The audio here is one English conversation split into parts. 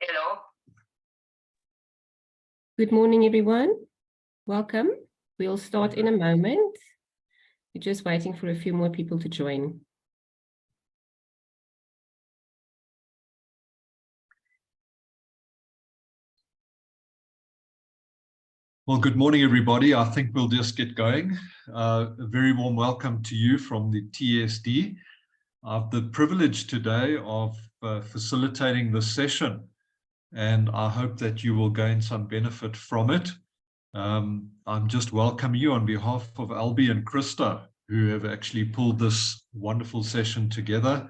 Hello. Good morning, everyone. Welcome. We'll start in a moment. We're just waiting for a few more people to join. Well, good morning, everybody. I think we'll just get going. A very warm welcome to you from the TSD. I have the privilege today of facilitating this session, and I hope that you will gain some benefit from it. I'm just welcoming you on behalf of Albie and Krista, who have actually pulled this wonderful session together.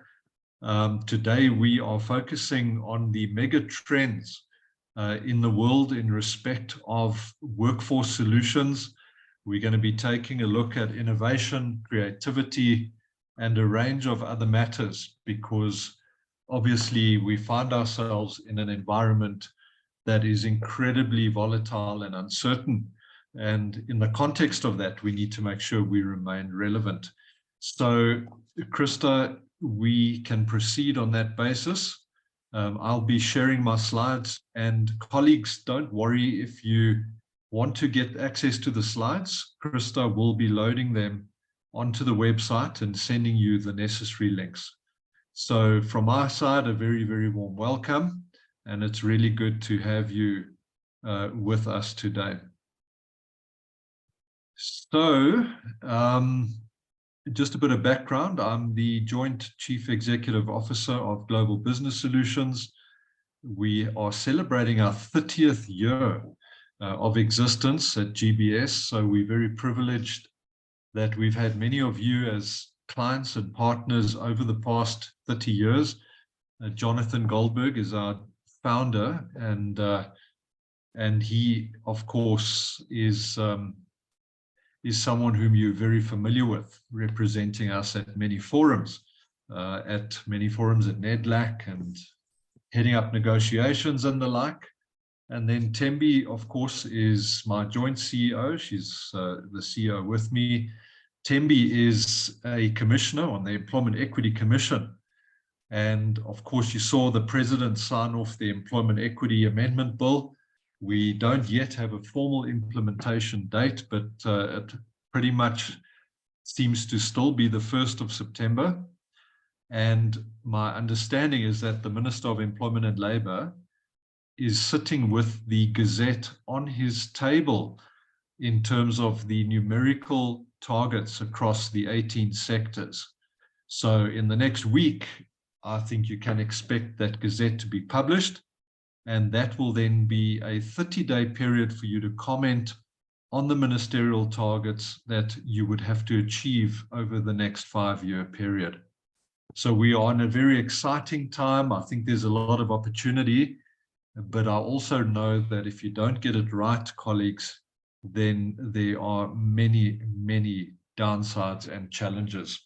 Today, we are focusing on the mega trends in the world in respect of workforce solutions. We're going to be taking a look at innovation, creativity, and a range of other matters, because obviously we find ourselves in an environment that is incredibly volatile and uncertain. And in the context of that, we need to make sure we remain relevant. So, Krista, we can proceed on that basis. I'll be sharing my slides, and colleagues, don't worry if you want to get access to the slides. Krista will be loading them onto the website and sending you the necessary links. So from our side, a very, very warm welcome, and it's really good to have you with us today. So, just a bit of background. I'm the Joint Chief Executive Officer of Global Business Solutions. We are celebrating our 30th year of existence at GBS. So we're very privileged that we've had many of you as clients and partners over the past 30 years. Jonathan Goldberg is our founder, and he, of course, is someone whom you're very familiar with, representing us at many forums at NEDLAC and heading up negotiations and the like. And then Thembi, of course, is my joint CEO. She's the CEO with me. Thembi is a commissioner on the Employment Equity Commission. And of course, you saw the president sign off the Employment Equity Amendment Bill. We don't yet have a formal implementation date, but it pretty much seems to still be the 1st of September. And my understanding is that the Minister of Employment and Labour is sitting with the Gazette on his table in terms of the numerical targets across the 18 sectors. So in the next week, I think you can expect that Gazette to be published. And that will then be a 30-day period for you to comment on the ministerial targets that you would have to achieve over the next 5-year period. So we are in a very exciting time. I think there's a lot of opportunity, but I also know that if you don't get it right, colleagues, then there are many, many downsides and challenges.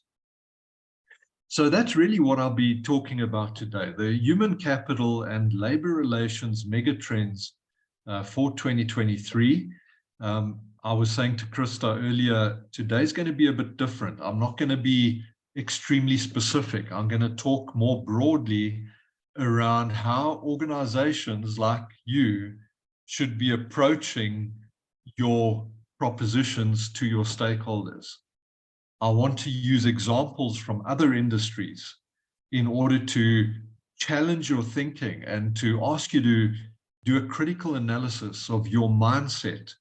So that's really what I'll be talking about today, the human capital and labor relations megatrends for 2023. I was saying to Krista earlier, today's going to be a bit different. I'm not going to be extremely specific. I'm going to talk more broadly around how organizations like you should be approaching your propositions to your stakeholders. I want to use examples from other industries in order to challenge your thinking and to ask you to do a critical analysis of your mindset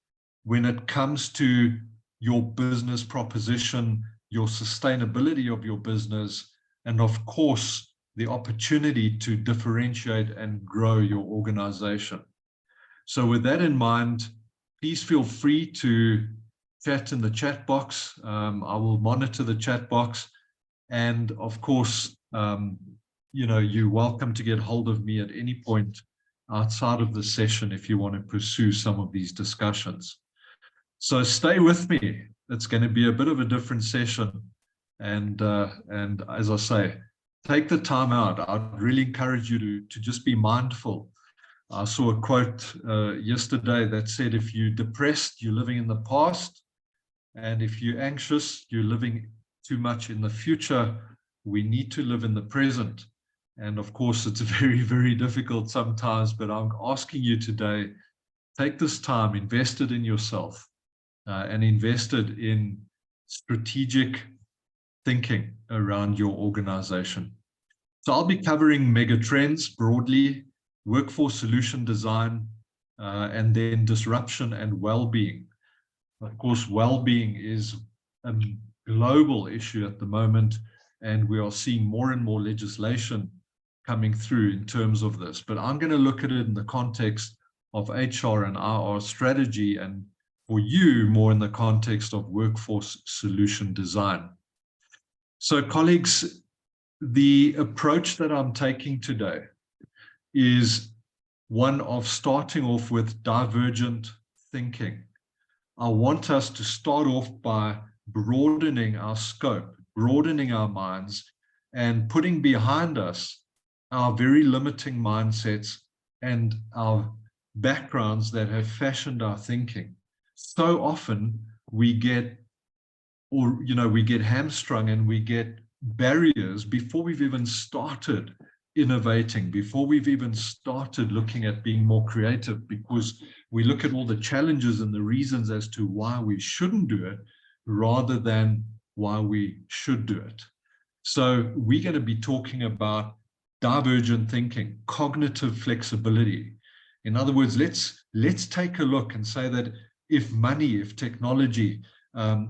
when it comes to your business proposition, your sustainability of your business, and of course, the opportunity to differentiate and grow your organization. So with that in mind, please feel free to chat in the chat box. I will monitor the chat box. And of course, you're welcome to get hold of me at any point outside of the session if you want to pursue some of these discussions. So stay with me. It's going to be a bit of a different session. And as I say, take the time out. I'd really encourage you to just be mindful. I saw a quote yesterday that said, if you're depressed, you're living in the past. And if you're anxious, you're living too much in the future. We need to live in the present. And of course, it's very, very difficult sometimes, but I'm asking you today, take this time, invest it in yourself, and invest it in strategic thinking around your organization. So I'll be covering mega trends broadly, workforce solution design, and then disruption and well-being. Of course, well-being is a global issue at the moment, and we are seeing more and more legislation coming through in terms of this. But I'm going to look at it in the context of HR and IR strategy, and for you, more in the context of workforce solution design. So, colleagues, the approach that I'm taking today is one of starting off with divergent thinking. I want us to start off by broadening our scope, broadening our minds, and putting behind us our very limiting mindsets and our backgrounds that have fashioned our thinking. So often we get, we get hamstrung and we get barriers before we've even started innovating, before we've even started looking at being more creative, because we look at all the challenges and the reasons as to why we shouldn't do it rather than why we should do it. So we're going to be talking about divergent thinking, cognitive flexibility. In other words, let's take a look and say that if money, if technology,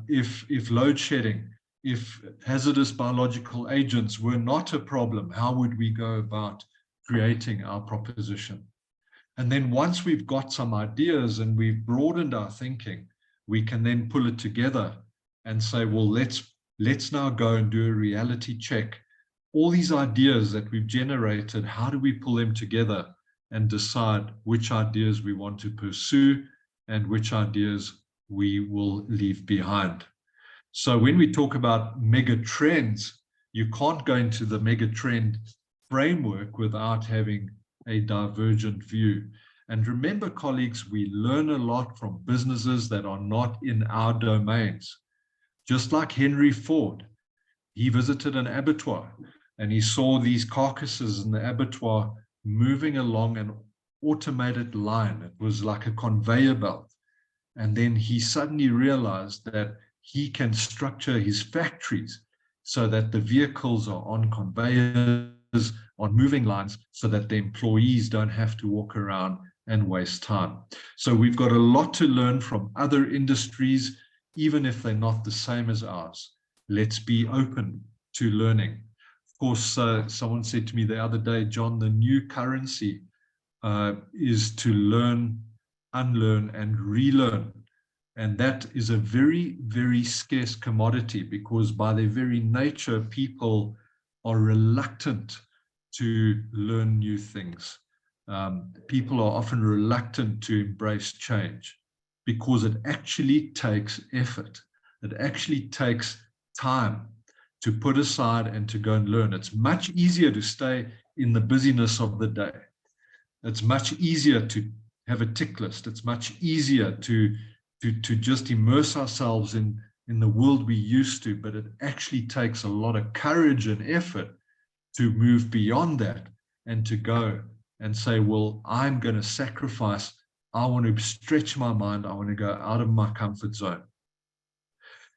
if load shedding, if hazardous biological agents were not a problem, how would we go about creating our proposition? And then once we've got some ideas and we've broadened our thinking, we can then pull it together and say, well, let's now go and do a reality check. All these ideas that we've generated, how do we pull them together and decide which ideas we want to pursue and which ideas we will leave behind? So when we talk about mega trends, you can't go into the mega trend framework without having a divergent view. And remember, colleagues, we learn a lot from businesses that are not in our domains. Just like Henry Ford, he visited an abattoir and he saw these carcasses in the abattoir moving along an automated line. It was like a conveyor belt. And then he suddenly realized that he can structure his factories so that the vehicles are on conveyors, on moving lines, so that the employees don't have to walk around and waste time. So we've got a lot to learn from other industries, even if they're not the same as ours. Let's be open to learning. Of course, someone said to me the other day, John, the new currency is to learn, unlearn, and relearn. And that is a very, very scarce commodity, because by their very nature, people are reluctant to learn new things. People are often reluctant to embrace change because it actually takes effort. It actually takes time to put aside and to go and learn. It's much easier to stay in the busyness of the day. It's much easier to have a tick list. It's much easier to just immerse ourselves in the world we used to, but it actually takes a lot of courage and effort to move beyond that and to go and say, well, I'm going to sacrifice. I want to stretch my mind. I want to go out of my comfort zone.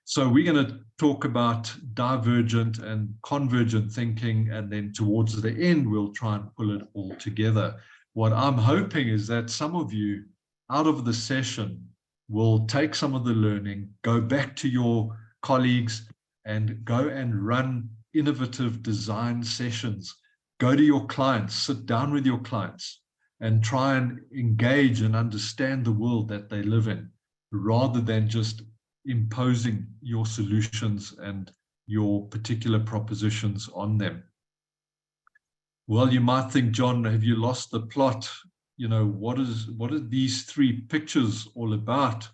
So we're going to talk about divergent and convergent thinking, and then towards the end, we'll try and pull it all together. What I'm hoping is that some of you out of the session will take some of the learning, go back to your colleagues and go and run innovative design sessions. Go to your clients, sit down with your clients and try and engage and understand the world that they live in, rather than just imposing your solutions and your particular propositions on them. Well, you might think, John, have you lost the plot? What are these three pictures all about?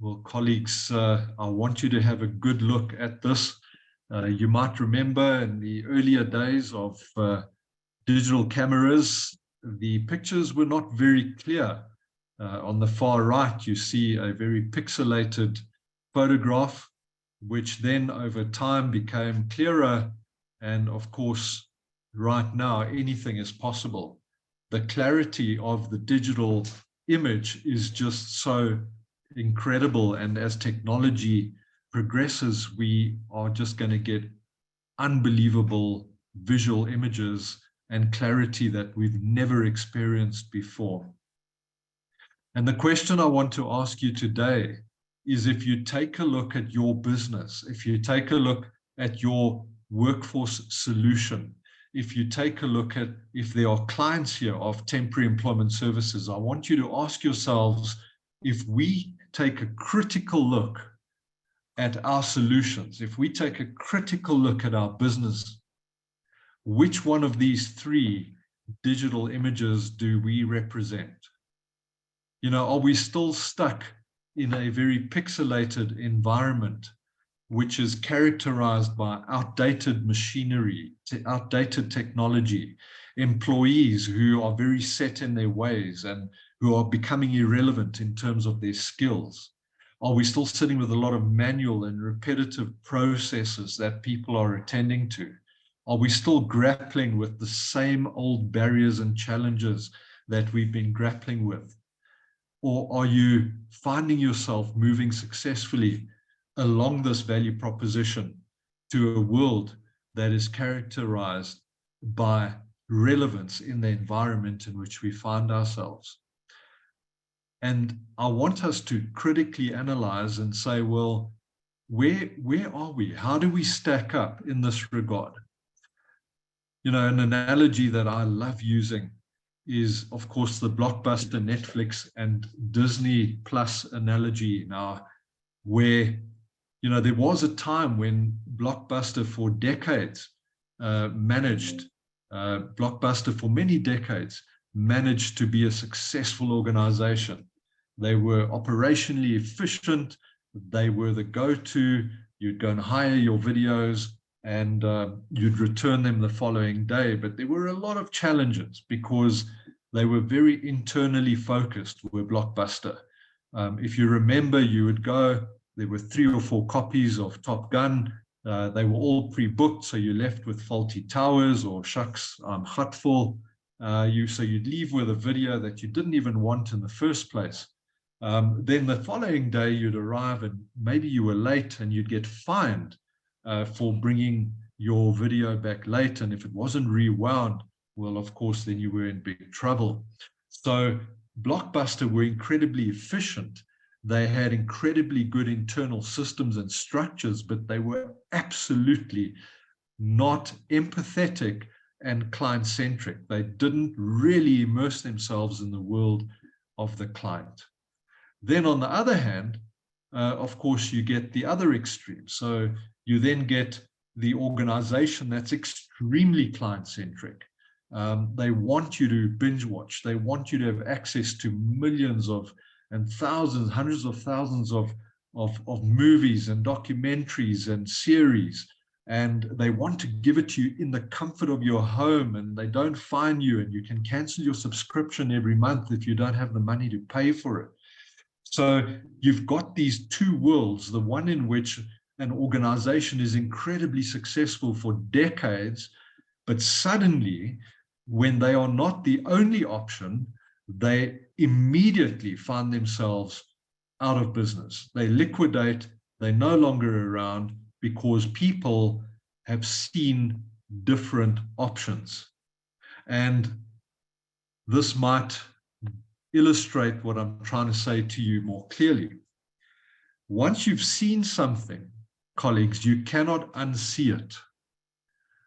Well, colleagues, I want you to have a good look at this. You might remember in the earlier days of digital cameras, the pictures were not very clear. On the far right, you see a very pixelated photograph, which then over time became clearer. And of course, right now anything is possible. The clarity of the digital image is just so incredible. And as technology progresses, we are just going to get unbelievable visual images and clarity that we've never experienced before. And the question I want to ask you today is, if you take a look at your business, if you take a look at your workforce solution, if you take a look at if there are clients here of temporary employment services, I want you to ask yourselves, if we take a critical look at our solutions, if we take a critical look at our business, which one of these three digital images do we represent? You know, are we still stuck in a very pixelated environment, which is characterized by outdated machinery, outdated technology, employees who are very set in their ways and who are becoming irrelevant in terms of their skills? Are we still sitting with a lot of manual and repetitive processes that people are attending to? Are we still grappling with the same old barriers and challenges that we've been grappling with? Or are you finding yourself moving successfully along this value proposition to a world that is characterized by relevance in the environment in which we find ourselves? And I want us to critically analyze and say, well, where are we? How do we stack up in this regard? You know, an analogy that I love using is, of course, the Blockbuster, Netflix, and Disney Plus analogy now, where, you know, there was a time when Blockbuster for decades Blockbuster for many decades managed to be a successful organization. They were operationally efficient. They were the go-to. You'd go and hire your videos and you'd return them the following day. But there were a lot of challenges because they were very internally focused, were Blockbuster. If you remember, you would go, there were 3 or 4 copies of Top Gun. They were all pre-booked, so you left with faulty towers or shucks, hot full. So you'd leave with a video that you didn't even want in the first place. Then the following day you'd arrive and maybe you were late and you'd get fined for bringing your video back late. And if it wasn't rewound, well, of course, then you were in big trouble. So Blockbuster were incredibly efficient. They had incredibly good internal systems and structures, but they were absolutely not empathetic and client-centric. They didn't really immerse themselves in the world of the client. Then on the other hand, of course, you get the other extreme. So you then get the organization that's extremely client-centric. They want you to binge watch. They want you to have access to millions of and thousands, hundreds of thousands of movies and documentaries and series. And they want to give it to you in the comfort of your home, and they don't fine you, and you can cancel your subscription every month if you don't have the money to pay for it. So you've got these two worlds, the one in which an organization is incredibly successful for decades, but suddenly, when they are not the only option, they immediately find themselves out of business. They liquidate, they're no longer around because people have seen different options. And this might illustrate what I'm trying to say to you more clearly. Once you've seen something, colleagues, you cannot unsee it.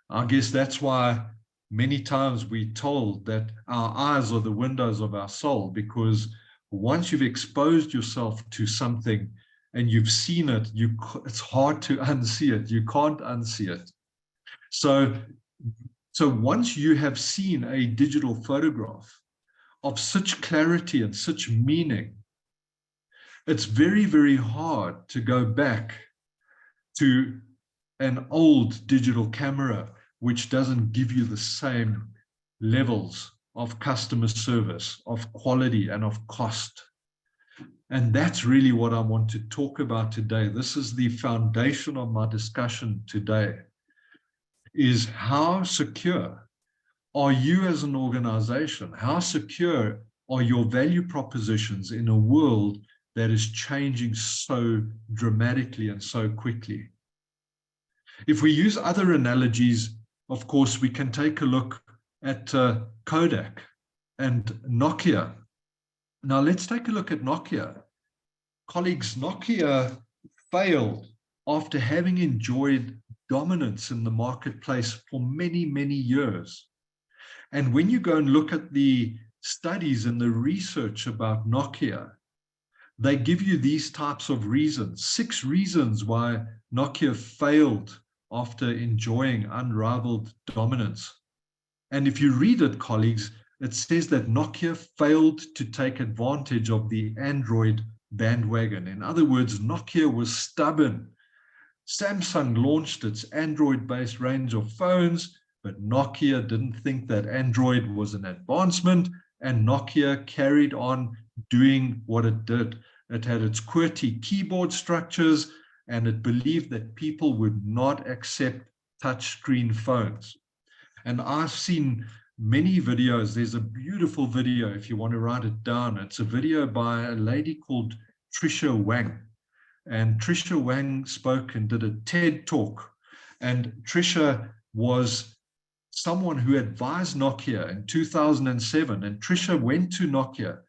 I guess that's why many times we're told that our eyes are the windows of our soul, because once you've exposed yourself to something and you've seen it, it's hard to unsee it. You can't unsee it. So once you have seen a digital photograph of such clarity and such meaning, it's very, very hard to go back to an old digital camera which doesn't give you the same levels of customer service, of quality, and of cost. And that's really what I want to talk about today. This is the foundation of my discussion today, is how secure are you as an organization? How secure are your value propositions in a world that is changing so dramatically and so quickly? If we use other analogies, of course, we can take a look at Kodak and Nokia. Now, let's take a look at Nokia. Colleagues, Nokia failed after having enjoyed dominance in the marketplace for many, many years. And when you go and look at the studies and the research about Nokia, they give you these types of reasons, 6 reasons why Nokia failed after enjoying unrivaled dominance. And if you read it, colleagues, it says that Nokia failed to take advantage of the Android bandwagon. In other words, Nokia was stubborn. Samsung launched its Android-based range of phones, but Nokia didn't think that Android was an advancement, and Nokia carried on doing what it did. It had its QWERTY keyboard structures, and it believed that people would not accept touchscreen phones. And I've seen many videos. There's a beautiful video, if you want to write it down. It's a video by a lady called Trisha Wang. And Trisha Wang spoke and did a TED talk. And Trisha was someone who advised Nokia in 2007. And Trisha went to Nokia.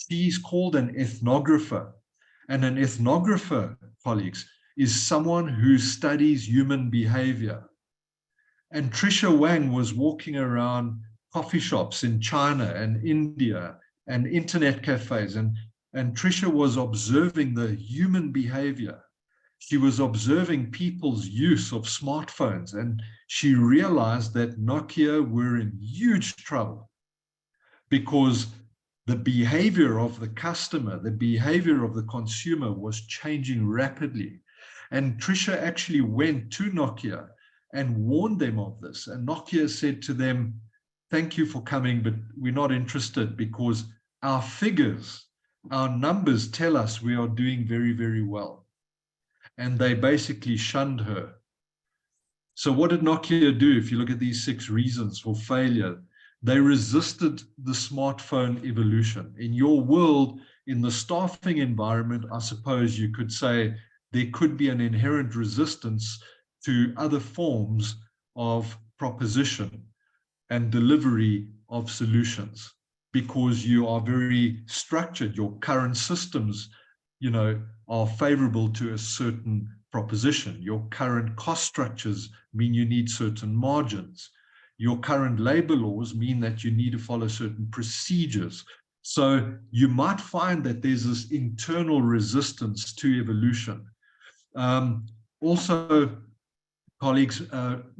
She's called an ethnographer. And an ethnographer, colleagues, is someone who studies human behavior. And Trisha Wang was walking around coffee shops in China and India and internet cafes. And Trisha was observing the human behavior. She was observing people's use of smartphones. And she realized that Nokia were in huge trouble because the behavior of the customer, the behavior of the consumer was changing rapidly. And Trisha actually went to Nokia and warned them of this. And Nokia said to them, thank you for coming, but we're not interested because our figures, our numbers tell us we are doing very, very well. And they basically shunned her. So what did Nokia do? If you look at these 6 reasons for failure, they resisted the smartphone evolution. In your world, in the staffing environment, I suppose you could say there could be an inherent resistance to other forms of proposition and delivery of solutions because you are very structured. Your current systems, are favorable to a certain proposition. Your current cost structures mean you need certain margins. Your current labor laws mean that you need to follow certain procedures. So you might find that there's this internal resistance to evolution. Also, colleagues,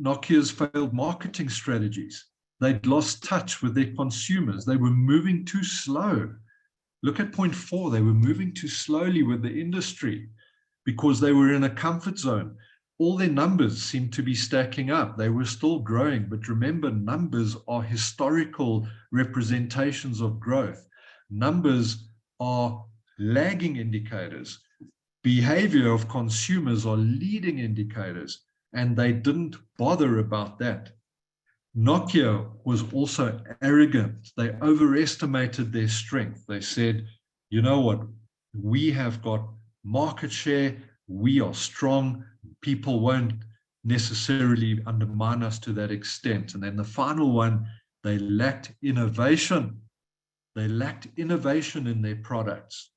Nokia's failed marketing strategies. They'd lost touch with their consumers. They were moving too slow. Look at point 4. They were moving too slowly with the industry because they were in a comfort zone. All their numbers seemed to be stacking up. They were still growing, but remember, numbers are historical representations of growth. Numbers are lagging indicators. Behavior of consumers are leading indicators, and they didn't bother about that. Nokia was also arrogant. They overestimated their strength. They said, you know what, we have got market share, we are strong, people won't necessarily undermine us to that extent. And then the final one, they lacked innovation. They lacked innovation in their products.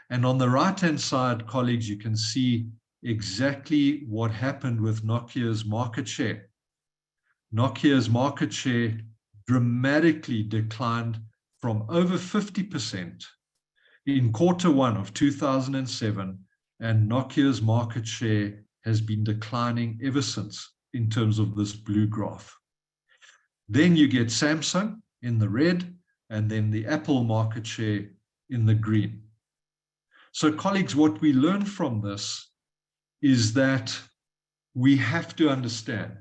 And on the right-hand side, colleagues, you can see exactly what happened with Nokia's market share. Nokia's market share dramatically declined from over 50% in Q1 of 2007, and Nokia's market share has been declining ever since in terms of this blue graph. Then you get Samsung in the red, and then the Apple market share in the green. So colleagues, what we learn from this is that we have to understand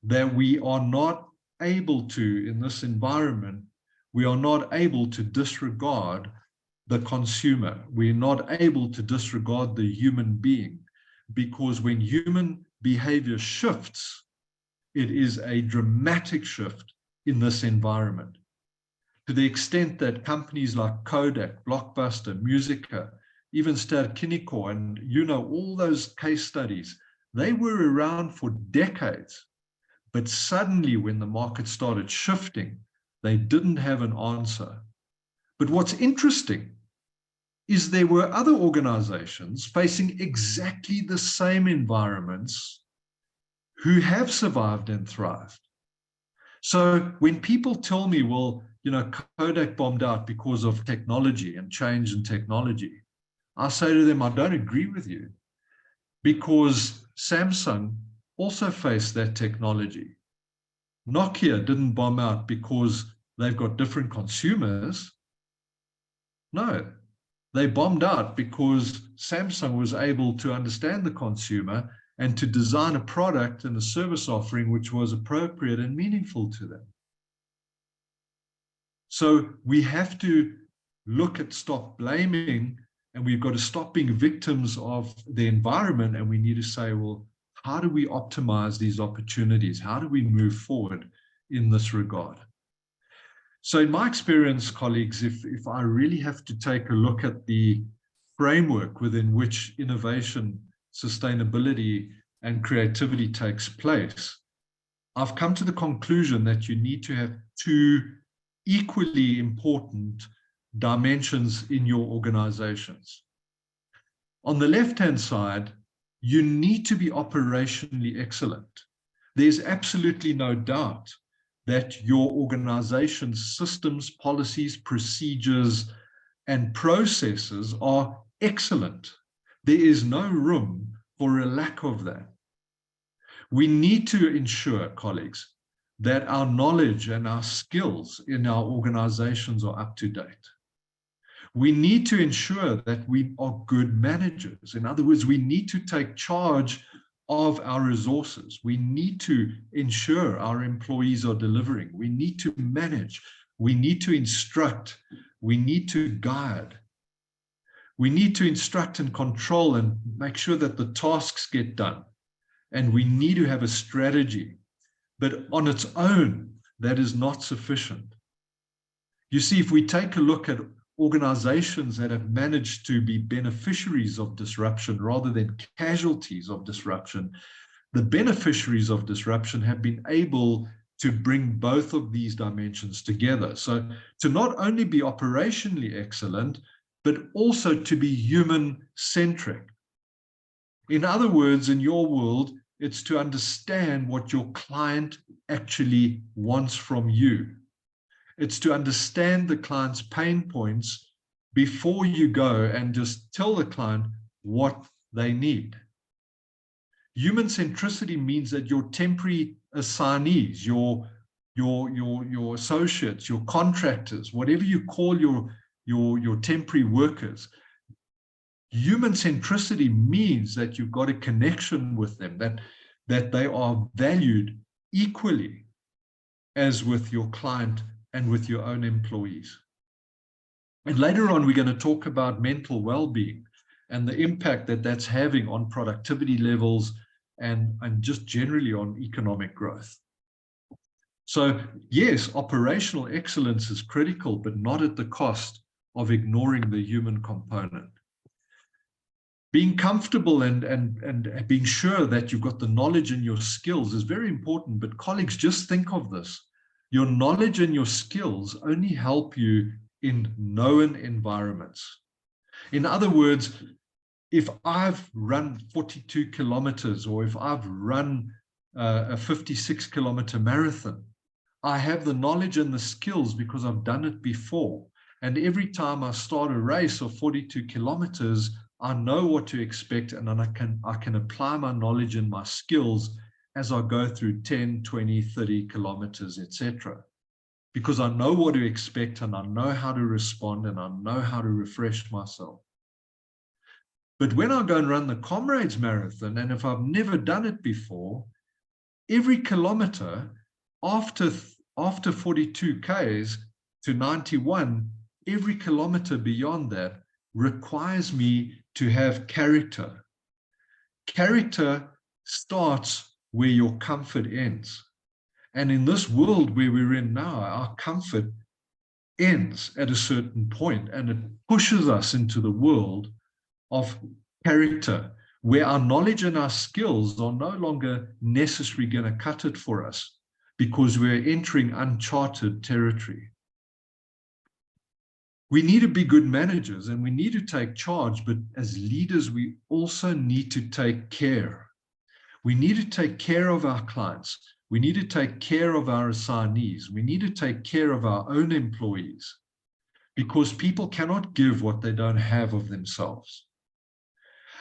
that we are not able to, in this environment, we are not able to disregard the consumer. We're not able to disregard the human being, because when human behavior shifts, it is a dramatic shift in this environment. To the extent that companies like Kodak, Blockbuster, Musica, even Ster-Kinekor, and all those case studies, they were around for decades. But suddenly when the market started shifting, they didn't have an answer. But what's interesting is there were other organizations facing exactly the same environments who have survived and thrived. So when people tell me, well, Kodak bombed out because of technology and change in technology, I say to them, I don't agree with you, because Samsung also faced that technology. Nokia didn't bomb out because they've got different consumers. No, they bombed out because Samsung was able to understand the consumer and to design a product and a service offering which was appropriate and meaningful to them. So we have to stop blaming, and we've got to stop being victims of the environment, and we need to say, well, how do we optimize these opportunities? How do we move forward in this regard? So in my experience, colleagues, if I really have to take a look at the framework within which innovation, sustainability, and creativity takes place, I've come to the conclusion that you need to have two equally important dimensions in your organizations. On the left-hand side, you need to be operationally excellent. There's absolutely no doubt that your organization's systems, policies, procedures, and processes are excellent. There is no room for a lack of that. We need to ensure, colleagues, that our knowledge and our skills in our organizations are up to date. We need to ensure that we are good managers. In other words, we need to take charge of our resources. We need to ensure our employees are delivering. We need to manage. We need to instruct. We need to guide. We need to instruct and control and make sure that the tasks get done. And we need to have a strategy. But on its own, that is not sufficient. You see, if we take a look at organizations that have managed to be beneficiaries of disruption rather than casualties of disruption, the beneficiaries of disruption have been able to bring both of these dimensions together. So to not only be operationally excellent, but also to be human-centric. In other words, in your world, it's to understand what your client actually wants from you. It's to understand the client's pain points before you go and just tell the client what they need. Human centricity means that your temporary assignees, your associates, your contractors, whatever you call your temporary workers, human centricity means that you've got a connection with them, that they are valued equally as with your client and with your own employees. And later on, we're going to talk about mental well-being and the impact that that's having on productivity levels and just generally on economic growth. So yes, operational excellence is critical, but not at the cost of ignoring the human component. Being comfortable and being sure that you've got the knowledge and your skills is very important. But colleagues, just think of this. Your knowledge and your skills only help you in known environments. In other words, if I've run 42 kilometers or if I've run a 56-kilometer marathon, I have the knowledge and the skills because I've done it before. And every time I start a race of 42 kilometers, I know what to expect, and then I can apply my knowledge and my skills as I go through 10, 20, 30 kilometers, etc. Because I know what to expect and I know how to respond and I know how to refresh myself. But when I go and run the Comrades Marathon, and if I've never done it before, every kilometer after 42 Ks to 91, every kilometer beyond that requires me to have character. Character starts where your comfort ends. And in this world where we're in now, our comfort ends at a certain point, and it pushes us into the world of character, where our knowledge and our skills are no longer necessarily going to cut it for us because we're entering uncharted territory. We need to be good managers and we need to take charge, but as leaders, we also need to take care. We need to take care of our clients. We need to take care of our assignees. We need to take care of our own employees, because people cannot give what they don't have of themselves.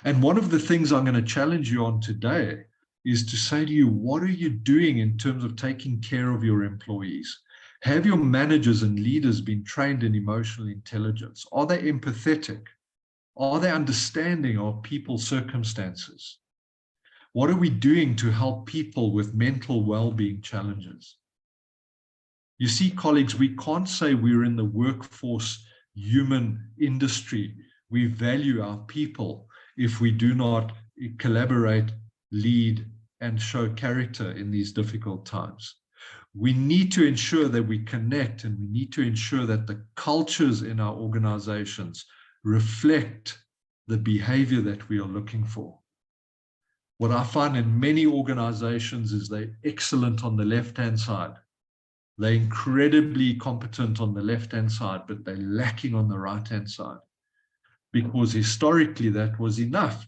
And one of the things I'm going to challenge you on today is to say to you, what are you doing in terms of taking care of your employees? Have your managers and leaders been trained in emotional intelligence? Are they empathetic? Are they understanding of people's circumstances? What are we doing to help people with mental well-being challenges? You see, colleagues, we can't say we're in the workforce human industry. We value our people if we do not collaborate, lead, and show character in these difficult times. We need to ensure that we connect, and we need to ensure that the cultures in our organizations reflect the behavior that we are looking for. What I find in many organizations is they're excellent on the left-hand side. They're incredibly competent on the left-hand side, but they're lacking on the right-hand side, because historically that was enough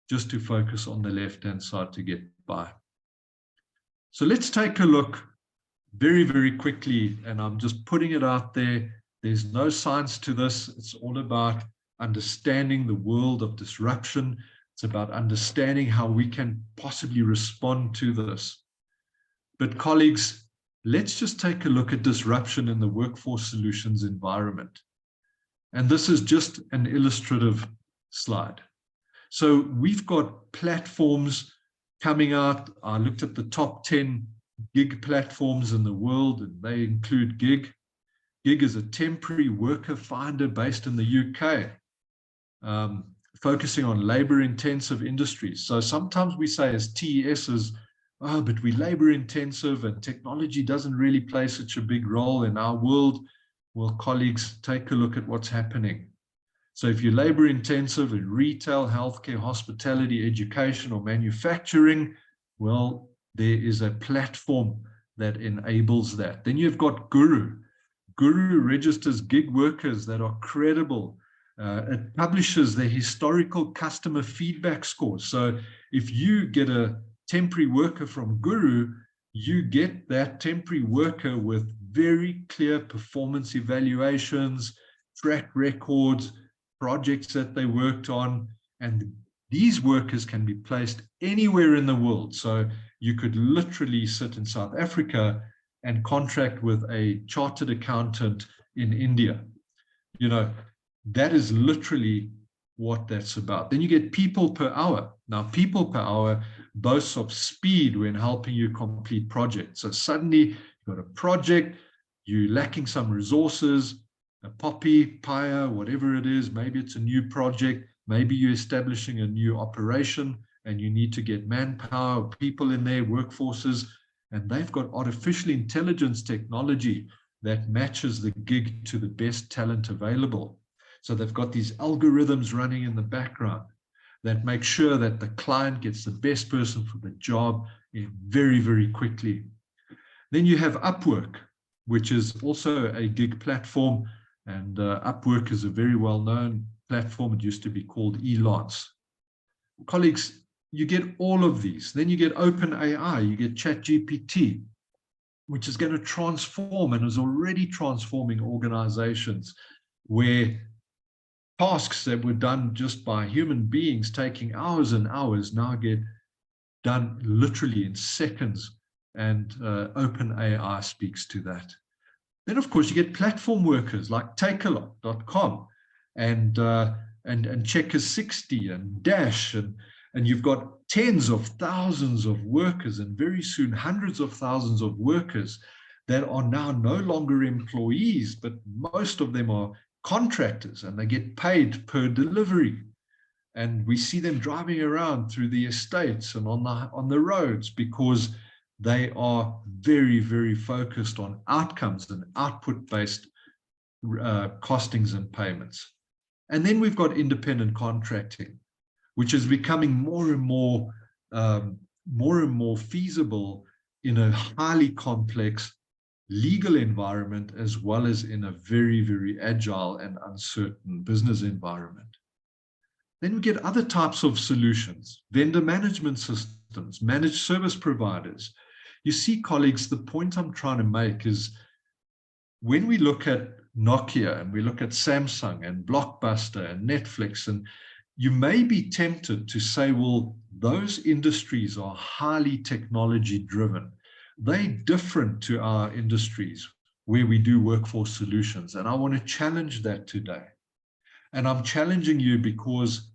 just to focus on the left-hand side to get by. So let's take a look very, very quickly, and I'm just putting it out there. There's no science to this. It's all about understanding the world of disruption. It's about understanding how we can possibly respond to this. But colleagues, let's just take a look at disruption in the workforce solutions environment. And this is just an illustrative slide. So we've got platforms coming out. I looked at the top 10 gig platforms in the world, and they include Gig. Gig is a temporary worker finder based in the UK, focusing on labor-intensive industries. So sometimes we say as TESs, oh, but we labor-intensive and technology doesn't really play such a big role in our world. Well, colleagues, take a look at what's happening. So if you're labor-intensive in retail, healthcare, hospitality, education, or manufacturing, well, there is a platform that enables that. Then you've got Guru. Guru registers gig workers that are credible. It publishes the historical customer feedback scores. So if you get a temporary worker from Guru, you get that temporary worker with very clear performance evaluations, track records, projects that they worked on, and these workers can be placed anywhere in the world. So you could literally sit in South Africa and contract with a chartered accountant in India. You know, that is literally what that's about. Then you get people per hour. Now, people per hour boasts of speed when helping you complete projects. So suddenly you've got a project, you're lacking some resources, a poppy, pyre, whatever it is. Maybe it's a new project. Maybe you're establishing a new operation and you need to get manpower, people in their workforces, and they've got artificial intelligence technology that matches the gig to the best talent available. So they've got these algorithms running in the background that make sure that the client gets the best person for the job very, very quickly. Then you have Upwork, which is also a gig platform, and Upwork is a very well-known platform. It used to be called Elance. Colleagues, you get all of these. Then you get OpenAI, you get ChatGPT, which is going to transform and is already transforming organizations where tasks that were done just by human beings taking hours and hours now get done literally in seconds, and OpenAI speaks to that. Then, of course, you get platform workers like Takealot.com and Checkers60 and Dash, and you've got tens of thousands of workers, and very soon hundreds of thousands of workers that are now no longer employees, but most of them are contractors, and they get paid per delivery. And we see them driving around through the estates and on the roads because They are very, very focused on outcomes and output-based costings and payments. And then we've got independent contracting, which is becoming more and more feasible in a highly complex legal environment, as well as in a very, very agile and uncertain business environment. Then we get other types of solutions, vendor management systems, managed service providers. You see, colleagues, the point I'm trying to make is when we look at Nokia and we look at Samsung and Blockbuster and Netflix, and you may be tempted to say, well, those industries are highly technology driven. They're different to our industries where we do workforce solutions. And I want to challenge that today. And I'm challenging you because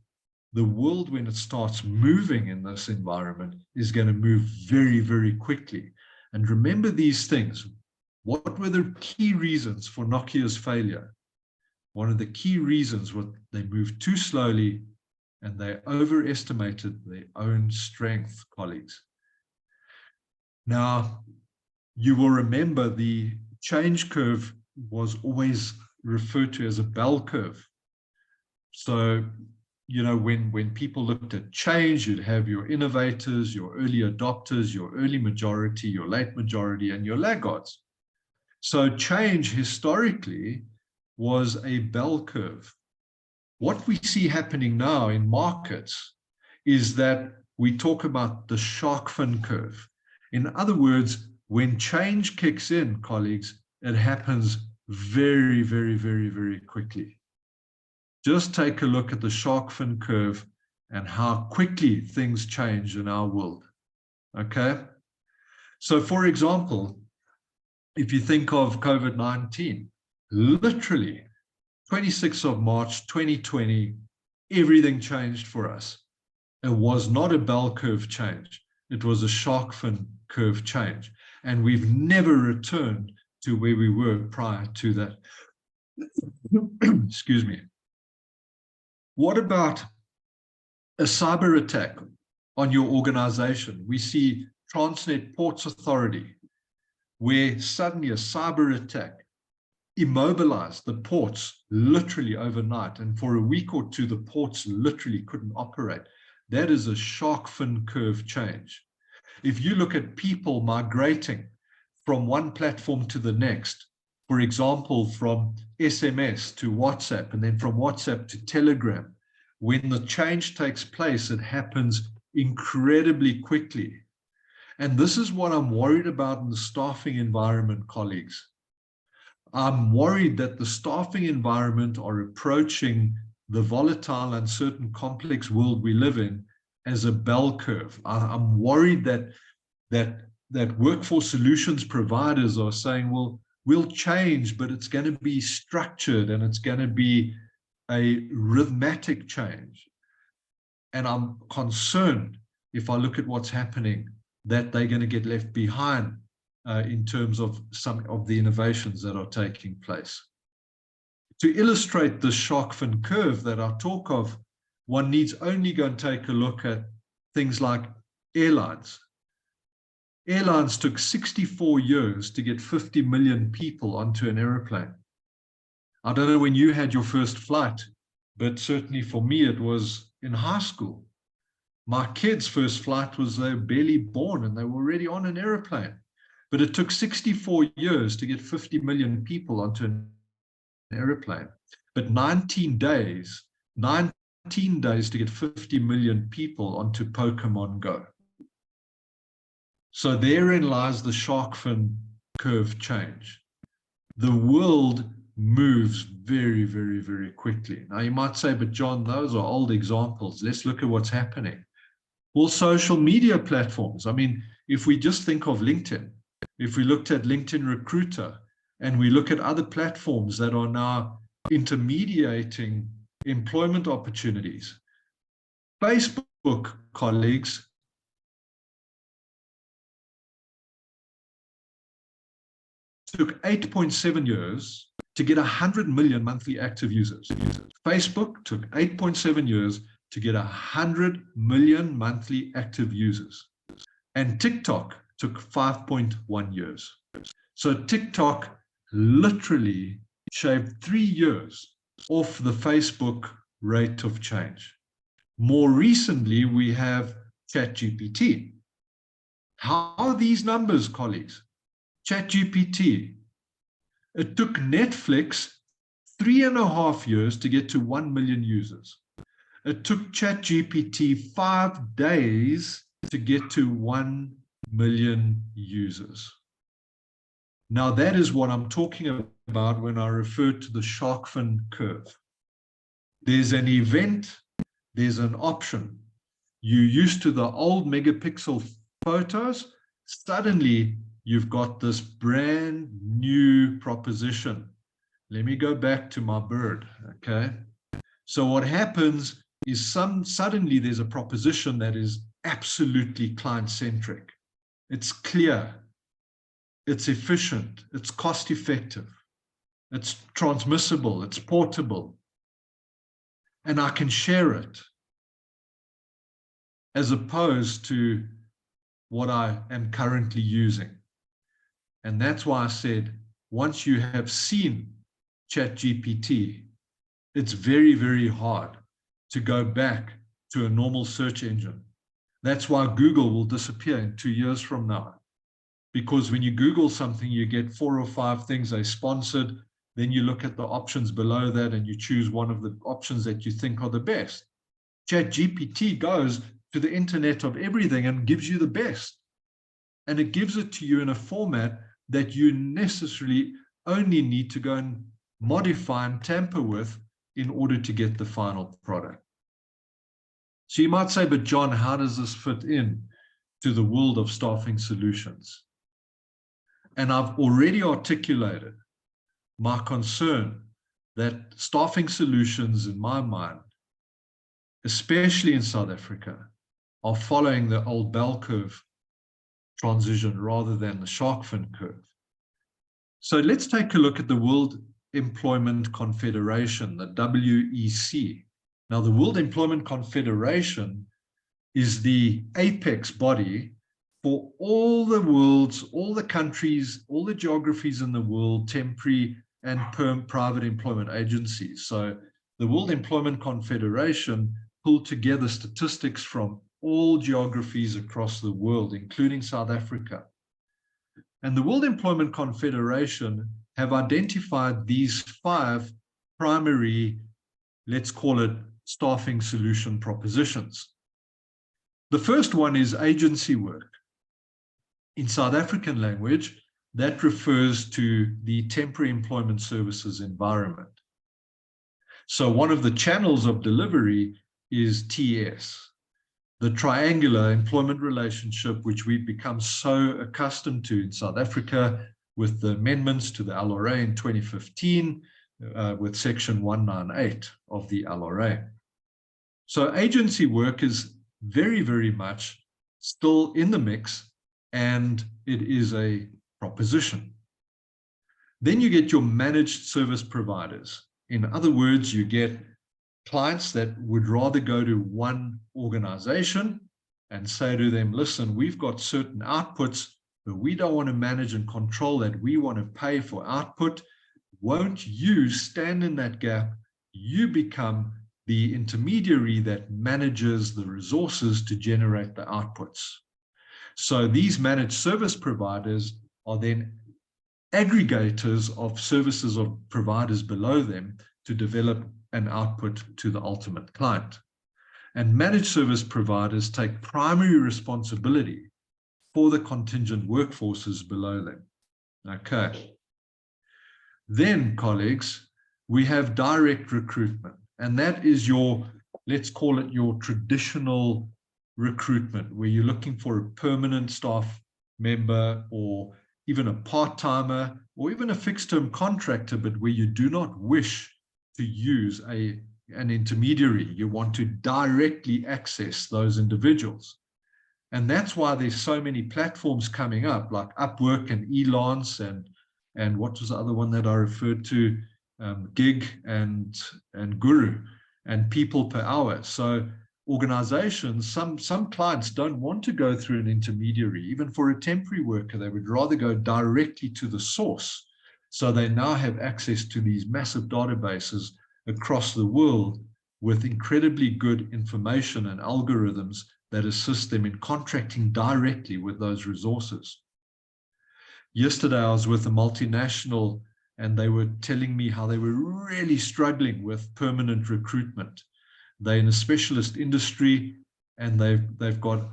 the world, when it starts moving in this environment, is going to move very, very quickly. And remember these things. What were the key reasons for Nokia's failure? One of the key reasons was they moved too slowly and they overestimated their own strength, colleagues. Now, you will remember the change curve was always referred to as a bell curve. So, you know, when people looked at change, you'd have your innovators, your early adopters, your early majority, your late majority, and your laggards. So change historically was a bell curve. What we see happening now in markets is that we talk about the shark fin curve. In other words, when change kicks in, colleagues, it happens very, very, very, very quickly. Just take a look at the shark fin curve and how quickly things change in our world. Okay? So, for example, if you think of COVID-19, literally 26th of March 2020, everything changed for us. It was not a bell curve change. It was a shark fin curve change. And we've never returned to where we were prior to that. Excuse me. What about a cyber attack on your organization? We see Transnet Ports Authority, where suddenly a cyber attack immobilized the ports literally overnight. And for a week or two, the ports literally couldn't operate. That is a shark fin curve change. If you look at people migrating from one platform to the next, for example, from SMS to WhatsApp, and then from WhatsApp to Telegram, when the change takes place, it happens incredibly quickly. And this is what I'm worried about in the staffing environment, colleagues. I'm worried that the staffing environment are approaching the volatile, uncertain, complex world we live in as a bell curve. I'm worried that workforce solutions providers are saying, well, we'll change, but it's going to be structured and it's going to be a rhythmic change. And I'm concerned, if I look at what's happening, that they're going to get left behind in terms of some of the innovations that are taking place. To illustrate the shark fin curve that I talk of, one needs only go and take a look at things like airlines. Airlines took 64 years to get 50 million people onto an airplane. I don't know when you had your first flight, but certainly for me, it was in high school. My kids' first flight was they were barely born and they were already on an airplane. But it took 64 years to get 50 million people onto an airplane. But 19 days to get 50 million people onto Pokemon Go. So therein lies the shark fin curve change. The world moves very, very, very quickly. Now you might say, but John, those are old examples. Let's look at what's happening. Well, social media platforms. I mean, if we just think of LinkedIn, if we looked at LinkedIn Recruiter and we look at other platforms that are now intermediating employment opportunities, Facebook, colleagues, took 8.7 years to get 100 million monthly active users. Facebook took 8.7 years to get 100 million monthly active users. And TikTok took 5.1 years. So TikTok literally shaved 3 years off the Facebook rate of change. More recently, we have ChatGPT. How are these numbers, colleagues? ChatGPT. It took Netflix 3.5 years to get to 1 million users. It took ChatGPT 5 days to get to 1 million users. Now, that is what I'm talking about when I refer to the shark fin curve. There's an event, there's an option. You're used to the old megapixel photos, suddenly you've got this brand new proposition. Let me go back to my bird, okay? So what happens is suddenly there's a proposition that is absolutely client-centric. It's clear, it's efficient, it's cost-effective, it's transmissible, it's portable, and I can share it, as opposed to what I am currently using. And that's why I said, once you have seen ChatGPT, it's very, very hard to go back to a normal search engine. That's why Google will disappear in 2 years from now. Because when you Google something, you get 4 or 5 things they sponsored. Then you look at the options below that and you choose one of the options that you think are the best. ChatGPT goes to the internet of everything and gives you the best. And it gives it to you in a format that you necessarily only need to go and modify and tamper with in order to get the final product. So you might say, but John, how does this fit in to the world of staffing solutions? And I've already articulated my concern that staffing solutions, in my mind, especially in South Africa, are following the old bell curve transition rather than the shark fin curve. So let's take a look at the World Employment Confederation, the WEC. Now, the World Employment Confederation is the apex body for all the world's, all the countries, all the geographies in the world, temporary and private employment agencies. So the World Employment Confederation pulled together statistics from all geographies across the world, including South Africa. And the World Employment Confederation have identified these 5 primary, let's call it, staffing solution propositions. The first one is agency work. In South African language, that refers to the temporary employment services environment. So one of the channels of delivery is TS, the triangular employment relationship, which we've become so accustomed to in South Africa with the amendments to the LRA in 2015, with Section 198 of the LRA. So agency work is very, very much still in the mix, and it is a proposition. Then you get your managed service providers. In other words, you get clients that would rather go to one organization and say to them, listen, we've got certain outputs, but we don't want to manage and control that. We want to pay for output. Won't you stand in that gap? You become the intermediary that manages the resources to generate the outputs. So these managed service providers are then aggregators of services of providers below them to develop an output to the ultimate client. And managed service providers take primary responsibility for the contingent workforces below them. Okay. Then, colleagues, we have direct recruitment, and that is your, let's call it your traditional recruitment, where you're looking for a permanent staff member or even a part-timer or even a fixed-term contractor, but where you do not wish to use an intermediary. You want to directly access those individuals. And that's why there's so many platforms coming up like Upwork and Elance and what was the other one that I referred to, Gig and Guru and People Per Hour. So organizations, some clients don't want to go through an intermediary. Even for a temporary worker, they would rather go directly to the source. So they now have access to these massive databases across the world with incredibly good information and algorithms that assist them in contracting directly with those resources. Yesterday, I was with a multinational, and they were telling me how they were really struggling with permanent recruitment. They're in a specialist industry, and they've got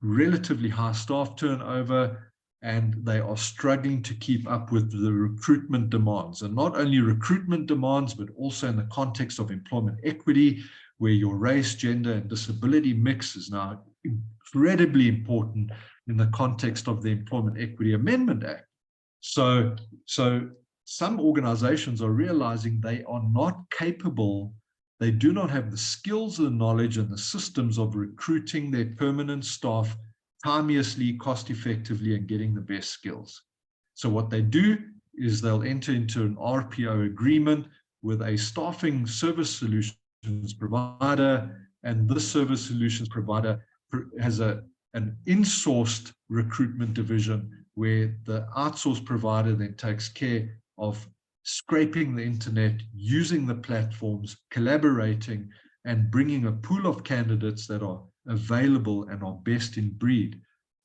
relatively high staff turnover, and they are struggling to keep up with the recruitment demands. And not only recruitment demands, but also in the context of employment equity, where your race, gender, and disability mix is now incredibly important in the context of the Employment Equity Amendment Act. So some organizations are realizing they are not capable, they do not have the skills, the knowledge, and the systems of recruiting their permanent staff timeously, cost effectively, and getting the best skills. So what they do is they'll enter into an RPO agreement with a staffing service solutions provider, and this service solutions provider has an in-sourced recruitment division where the outsourced provider then takes care of scraping the internet, using the platforms, collaborating, and bringing a pool of candidates that are available and are best in breed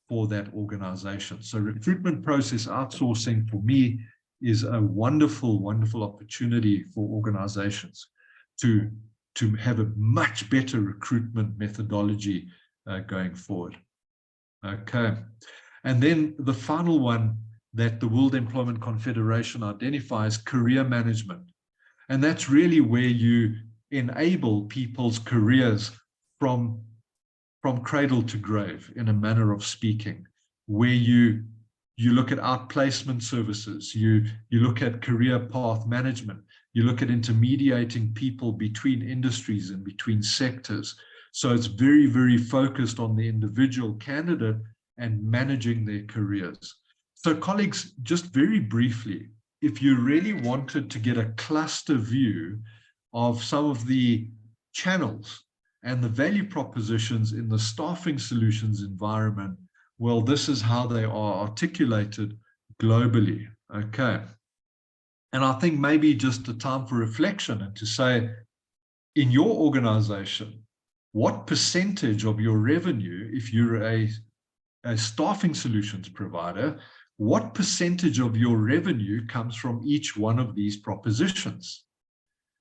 for that organization. So recruitment process outsourcing for me is a wonderful, wonderful opportunity for organizations to have a much better recruitment methodology going forward. Okay. And then the final one that the World Employment Confederation identifies, career management. And that's really where you enable people's careers from cradle to grave, in a manner of speaking, where you look at outplacement services, you look at career path management, you look at intermediating people between industries and between sectors. So it's very, very focused on the individual candidate and managing their careers. So colleagues, just very briefly, if you really wanted to get a cluster view of some of the channels and the value propositions in the staffing solutions environment, well, this is how they are articulated globally. Okay. And I think maybe just a time for reflection and to say, in your organization, what percentage of your revenue, if you're a staffing solutions provider, what percentage of your revenue comes from each one of these propositions?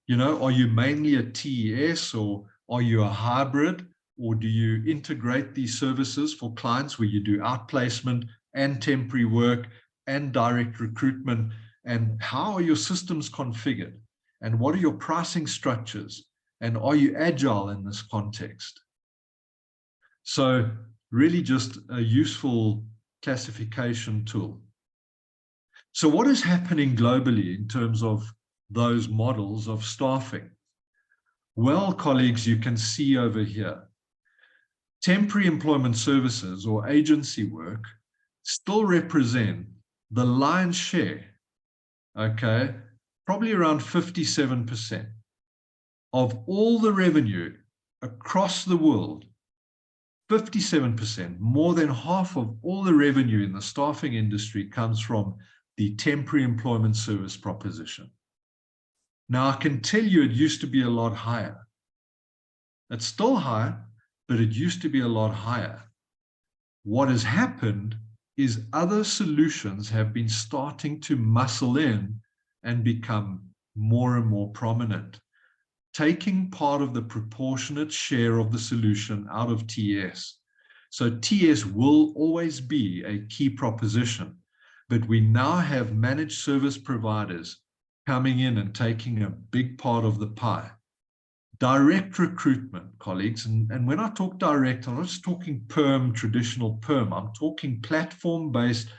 You know, are you mainly a TES, or are you a hybrid, or do you integrate these services for clients where you do outplacement and temporary work and direct recruitment? And how are your systems configured? And what are your pricing structures? And are you agile in this context? So really just a useful classification tool. So what is happening globally in terms of those models of staffing? Well, colleagues, you can see over here, temporary employment services or agency work still represent the lion's share, okay, probably around 57% of all the revenue across the world. 57%, more than half of all the revenue in the staffing industry comes from the temporary employment service proposition. Now, I can tell you it used to be a lot higher. It's still high, but it used to be a lot higher. What has happened is other solutions have been starting to muscle in and become more and more prominent, taking part of the proportionate share of the solution out of TS. So TS will always be a key proposition, but we now have managed service providers coming in and taking a big part of the pie. Direct recruitment, colleagues, and when I talk direct, I'm not just talking perm, traditional perm, I'm talking platform-based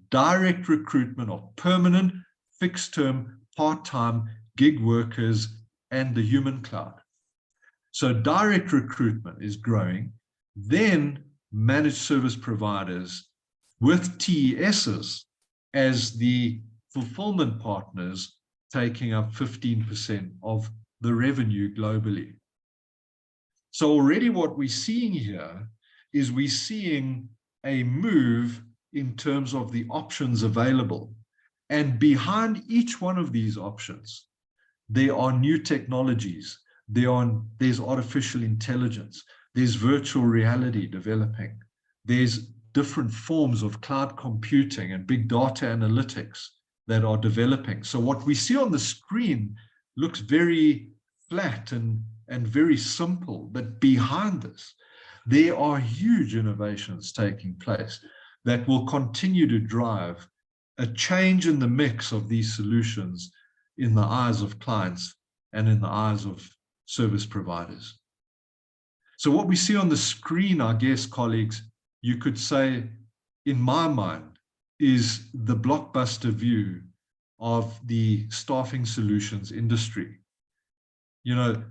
direct recruitment of permanent, fixed-term, part-time gig workers and the human cloud. So direct recruitment is growing, then managed service providers with TESs as the fulfillment partners taking up 15% of the revenue globally. So already what we're seeing here is we're seeing a move in terms of the options available. And behind each one of these options, there are new technologies. There's artificial intelligence. There's virtual reality developing. There's different forms of cloud computing and big data analytics that are developing. So what we see on the screen looks very flat and very simple, but behind this, there are huge innovations taking place that will continue to drive a change in the mix of these solutions in the eyes of clients and in the eyes of service providers. So what we see on the screen, I guess, colleagues, you could say, in my mind, is the blockbuster view of the staffing solutions industry. You know,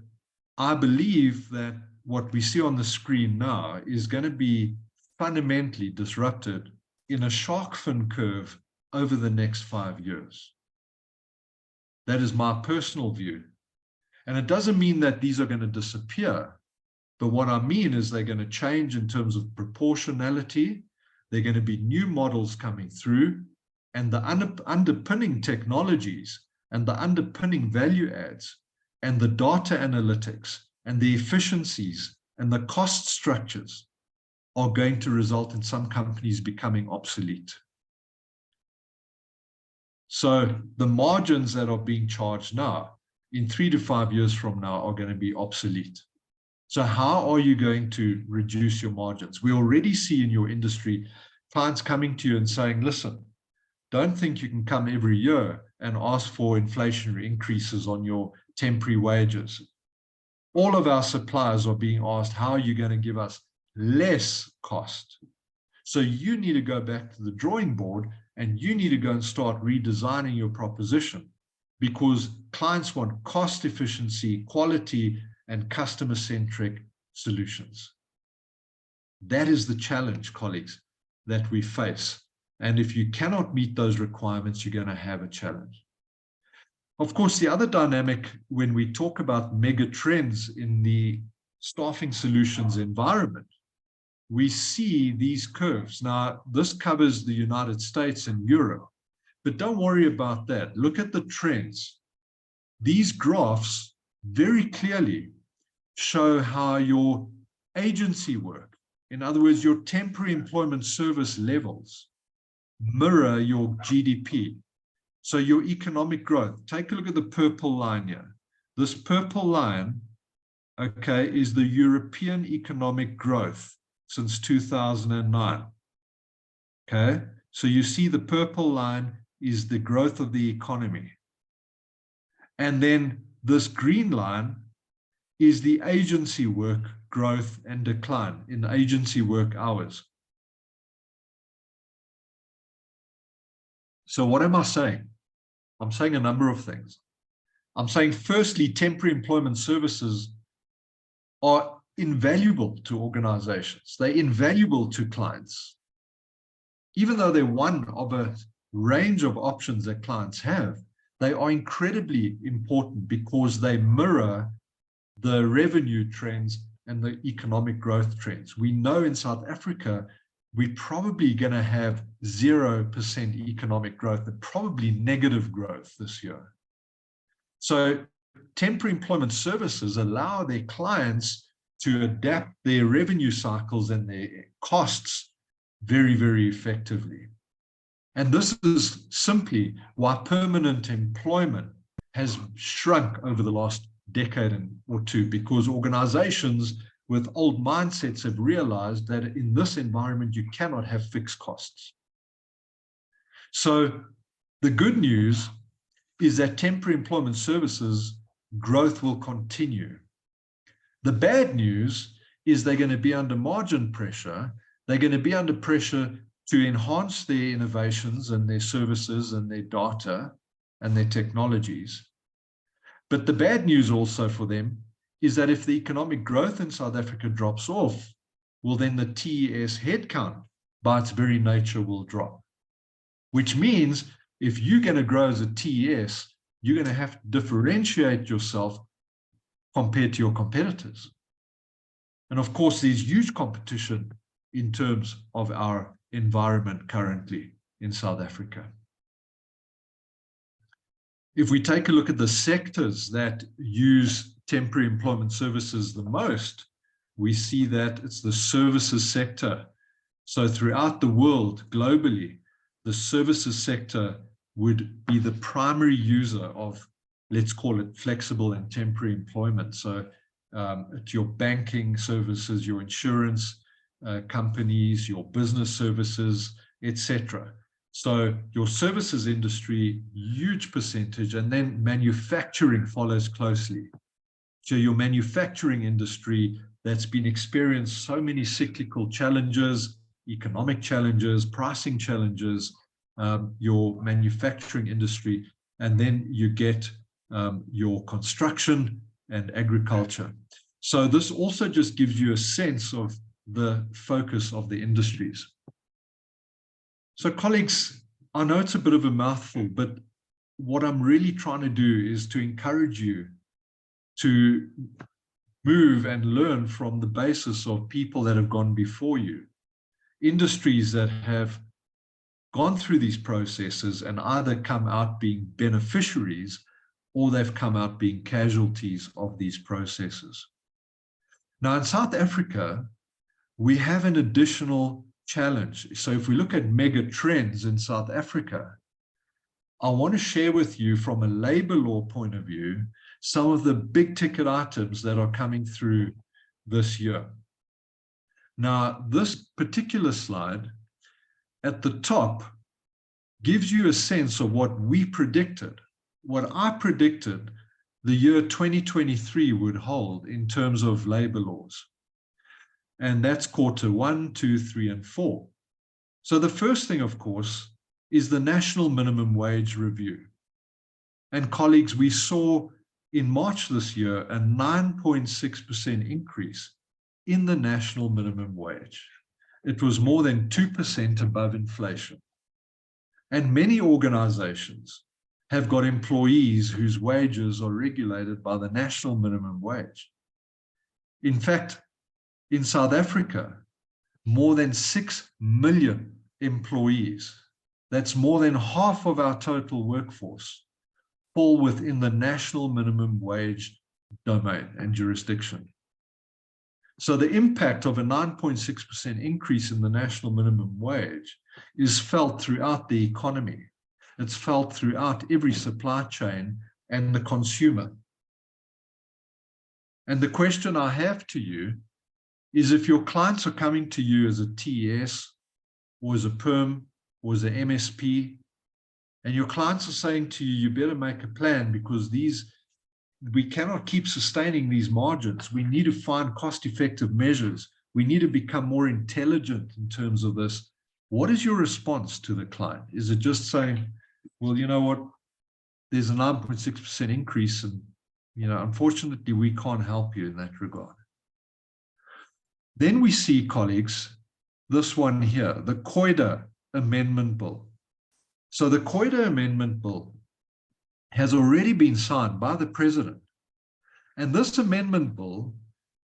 I believe that what we see on the screen now is going to be fundamentally disrupted in a shark fin curve over the next 5 years. That is my personal view. And it doesn't mean that these are going to disappear. But what I mean is they're going to change in terms of proportionality. There are going to be new models coming through. And the underpinning technologies and the underpinning value adds and the data analytics and the efficiencies and the cost structures are going to result in some companies becoming obsolete. So the margins that are being charged now, in 3 to 5 years from now, are going to be obsolete. So how are you going to reduce your margins? We already see in your industry clients coming to you and saying, listen, don't think you can come every year and ask for inflationary increases on your temporary wages. All of our suppliers are being asked, how are you going to give us less cost? So you need to go back to the drawing board and you need to go and start redesigning your proposition, because clients want cost efficiency, quality, and customer-centric solutions. That is the challenge, colleagues, that we face. And if you cannot meet those requirements, you're going to have a challenge. Of course, the other dynamic when we talk about mega trends in the staffing solutions environment, we see these curves. Now, this covers the United States and Europe, but don't worry about that. Look at the trends. These graphs very clearly show how your agency work, in other words, your temporary employment service levels, mirror your GDP. So your economic growth, take a look at the purple line here. This purple line, okay, is the European economic growth since 2009. Okay, so you see the purple line is the growth of the economy. And then this green line is the agency work growth and decline in agency work hours. So what am I saying? I'm saying a number of things. I'm saying, firstly, temporary employment services are invaluable to organizations. They're invaluable to clients. Even though they're one of a range of options that clients have, they are incredibly important because they mirror the revenue trends and the economic growth trends. We know in South Africa, we're probably going to have 0% economic growth and probably negative growth this year. So temporary employment services allow their clients to adapt their revenue cycles and their costs very, very effectively. And this is simply why permanent employment has shrunk over the last decade or two, because organizations with old mindsets have realized that in this environment, you cannot have fixed costs. So the good news is that temporary employment services growth will continue. The bad news is they're going to be under margin pressure. They're going to be under pressure to enhance their innovations and their services and their data and their technologies. But the bad news also for them is that if the economic growth in South Africa drops off, well, then the TES headcount by its very nature will drop. Which means if you're going to grow as a TES, you're going to have to differentiate yourself compared to your competitors. And of course, there's huge competition in terms of our environment currently in South Africa. If we take a look at the sectors that use temporary employment services the most, we see that it's the services sector. So throughout the world, globally, the services sector would be the primary user of, let's call it, flexible and temporary employment. So it's your banking services, your insurance companies, your business services, etc. So your services industry, huge percentage, and then manufacturing follows closely. So your manufacturing industry that's been experienced so many cyclical challenges, economic challenges, pricing challenges, your manufacturing industry, and then you get your construction and agriculture. So this also just gives you a sense of the focus of the industries. So colleagues, I know it's a bit of a mouthful, but what I'm really trying to do is to encourage you to move and learn from the basis of people that have gone before you, industries that have gone through these processes and either come out being beneficiaries or they've come out being casualties of these processes. Now in South Africa, we have an additional challenge. So if we look at mega trends in South Africa, I want to share with you from a labor law point of view, some of the big ticket items that are coming through this year. Now, this particular slide at the top gives you a sense of what we predicted, what I predicted the year 2023 would hold in terms of labor laws. And that's quarter 1, 2, 3, and 4. So the first thing, of course, is the national minimum wage review. And colleagues, we saw in March this year a 9.6% increase in the national minimum wage. It was more than 2% above inflation. And many organizations have got employees whose wages are regulated by the national minimum wage. In fact, in South Africa, more than 6 million employees, that's more than half of our total workforce, fall within the national minimum wage domain and jurisdiction. So the impact of a 9.6% increase in the national minimum wage is felt throughout the economy. It's felt throughout every supply chain and the consumer. And the question I have to you is, if your clients are coming to you as a TES or as a PERM or as an MSP, and your clients are saying to you, you better make a plan because we cannot keep sustaining these margins. We need to find cost-effective measures. We need to become more intelligent in terms of this. What is your response to the client? Is it just saying, well, you know what, there's a 9.6% increase and, you know, unfortunately, we can't help you in that regard. Then we see, colleagues, this one here, the COIDA Amendment Bill. So the COIDA Amendment Bill has already been signed by the President. And this amendment bill,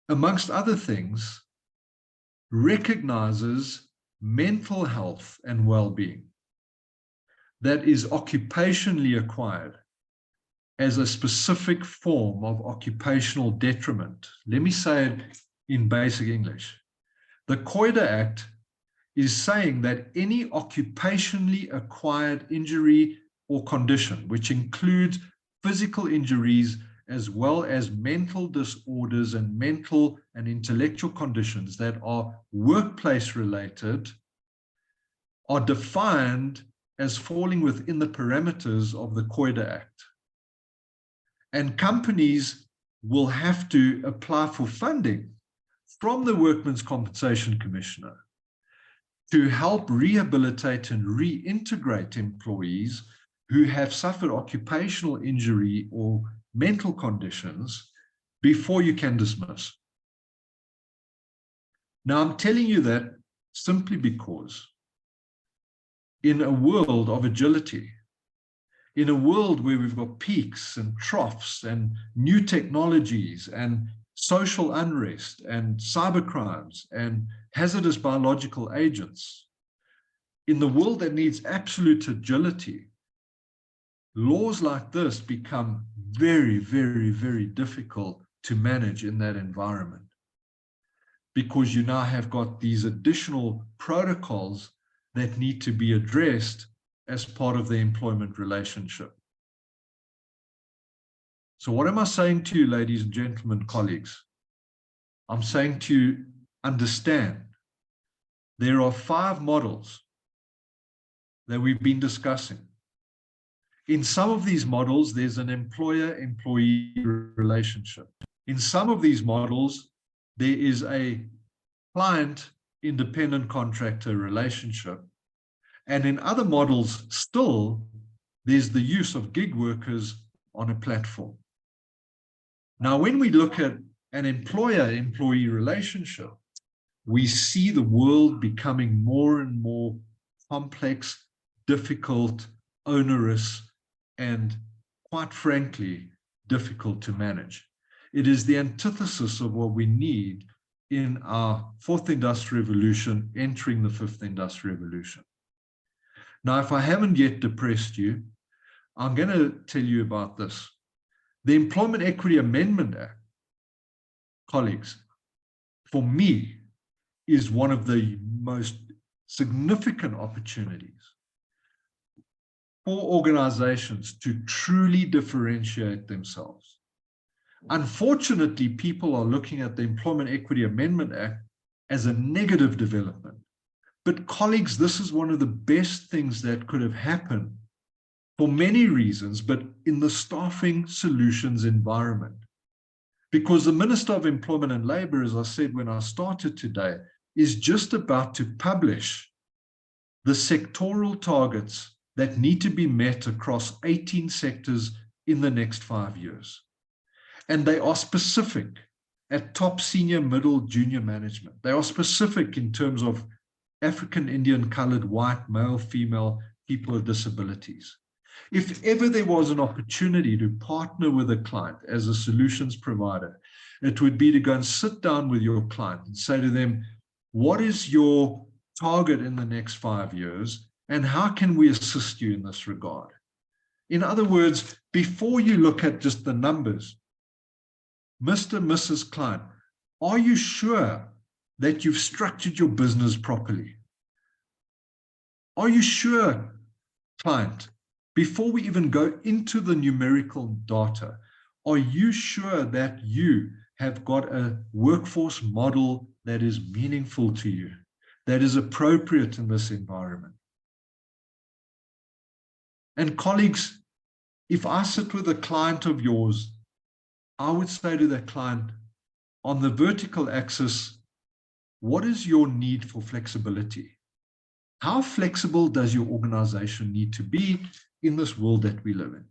amongst other things, recognizes mental health and well-being that is occupationally acquired as a specific form of occupational detriment. Let me say it in basic English. The COIDA Act is saying that any occupationally acquired injury or condition, which includes physical injuries as well as mental disorders and mental and intellectual conditions that are workplace related, are defined as falling within the parameters of the COIDA Act. And companies will have to apply for funding from the Workmen's Compensation Commissioner to help rehabilitate and reintegrate employees who have suffered occupational injury or mental conditions before you can dismiss. Now, I'm telling you that simply because in a world of agility, in a world where we've got peaks and troughs and new technologies and social unrest and cybercrimes and hazardous biological agents. In the world that needs absolute agility, laws like this become very, very, very difficult to manage in that environment, because you now have got these additional protocols that need to be addressed as part of the employment relationship. So what am I saying to you, ladies and gentlemen, colleagues? I'm saying to you, understand, there are 5 models that we've been discussing. In some of these models, there's an employer-employee relationship. In some of these models, there is a client-independent contractor relationship. And in other models, still, there's the use of gig workers on a platform. Now, when we look at an employer-employee relationship, we see the world becoming more and more complex, difficult, onerous, and quite frankly, difficult to manage. It is the antithesis of what we need in our 4th industrial revolution, entering the 5th industrial revolution. Now, if I haven't yet depressed you, I'm going to tell you about this. The Employment Equity Amendment Act, colleagues, for me, is one of the most significant opportunities for organizations to truly differentiate themselves. Unfortunately, people are looking at the Employment Equity Amendment Act as a negative development. But colleagues, this is one of the best things that could have happened for many reasons, but in the staffing solutions environment. Because the Minister of Employment and Labour, as I said when I started today, is just about to publish the sectoral targets that need to be met across 18 sectors in the next 5 years. And they are specific at top, senior, middle, junior management. They are specific in terms of African, Indian, colored, white, male, female, people with disabilities. If ever there was an opportunity to partner with a client as a solutions provider, it would be to go and sit down with your client and say to them, what is your target in the next 5 years, and how can we assist you in this regard? In other words, before you look at just the numbers, Mr. and Mrs. Client, are you sure that you've structured your business properly? Are you sure, client, before we even go into the numerical data, are you sure that you have got a workforce model that is meaningful to you, that is appropriate in this environment? And colleagues, if I sit with a client of yours, I would say to that client, on the vertical axis, what is your need for flexibility? How flexible does your organization need to be in this world that we live in?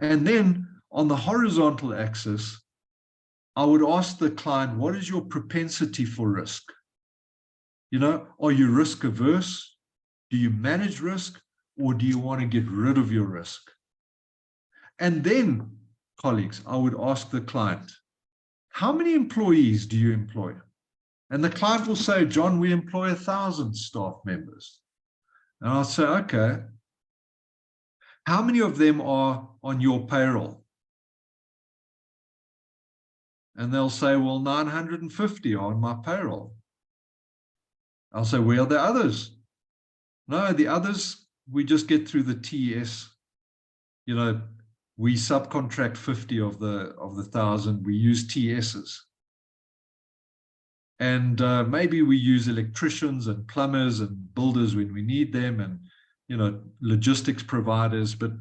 And then on the horizontal axis, I would ask the client, what is your propensity for risk? You know, are you risk averse? Do you manage risk, or do you want to get rid of your risk? And then, colleagues, I would ask the client, how many employees do you employ? And the client will say, John, we employ 1,000 staff members. And I'll say, okay, how many of them are on your payroll? And they'll say, well, 950 are on my payroll. I'll say, where are the others? No, the others, we just get through the TS. You know, we subcontract 50 of the 1,000. We use TSs. And maybe we use electricians and plumbers and builders when we need them, and, you know, logistics providers, but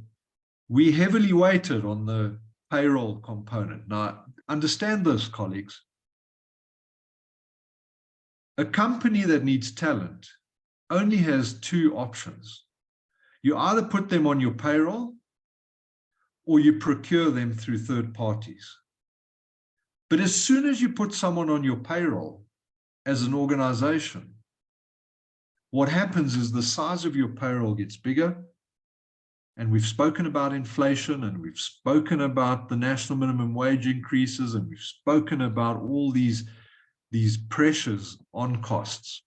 we heavily weighted on the payroll component. Now, understand this, colleagues. A company that needs talent only has 2 options. You either put them on your payroll or you procure them through third parties. But as soon as you put someone on your payroll as an organization, what happens is the size of your payroll gets bigger and we've spoken about inflation, and we've spoken about the national minimum wage increases, and we've spoken about all these pressures on costs.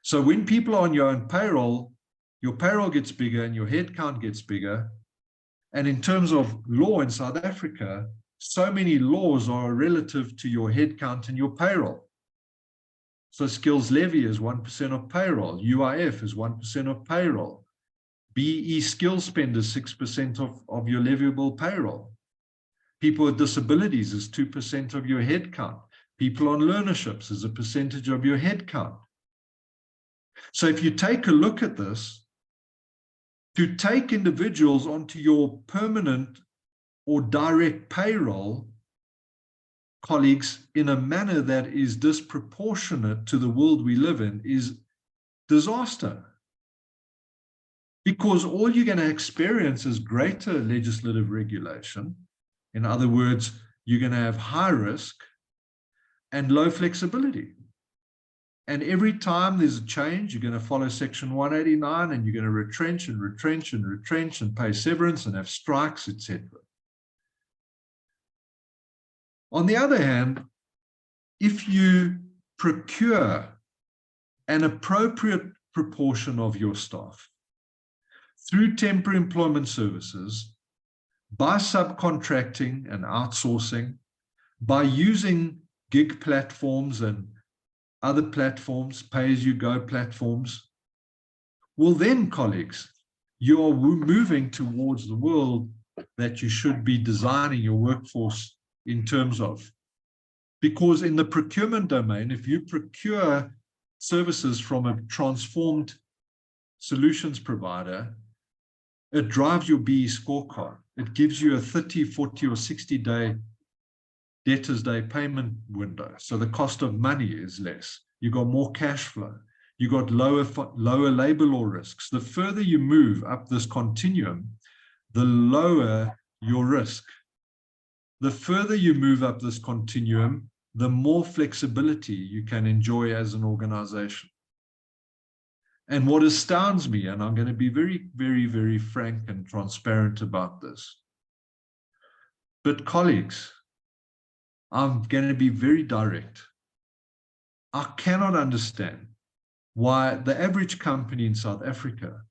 So when people are on your own payroll, your payroll gets bigger and your headcount gets bigger. And in terms of law in South Africa, so many laws are relative to your headcount and your payroll. So skills levy is 1% of payroll, UIF is 1% of payroll, BE skills spend is 6% of your leviable payroll. People with disabilities is 2% of your headcount. People on learnerships is a percentage of your headcount. So if you take a look at this, to take individuals onto your permanent or direct payroll, colleagues, in a manner that is disproportionate to the world we live in is disaster. Because all you're going to experience is greater legislative regulation. In other words, you're going to have high risk and low flexibility. And every time there's a change, you're going to follow Section 189 and you're going to retrench and retrench and retrench and pay severance and have strikes, etc. On the other hand, if you procure an appropriate proportion of your staff through temporary employment services, by subcontracting and outsourcing, by using gig platforms and other platforms, pay-as-you-go platforms, well then, colleagues, you are moving towards the world that you should be designing your workforce in terms of. Because in the procurement domain, if you procure services from a transformed solutions provider, it drives your BE scorecard. It gives you a 30, 40, or 60-day debtors day payment window. So the cost of money is less. You got more cash flow. You got lower labor law risks. The further you move up this continuum, the lower your risk. The further you move up this continuum, the more flexibility you can enjoy as an organization. And what astounds me, and I'm going to be very, very, very frank and transparent about this, but colleagues, I'm going to be very direct. I cannot understand why the average company in South Africa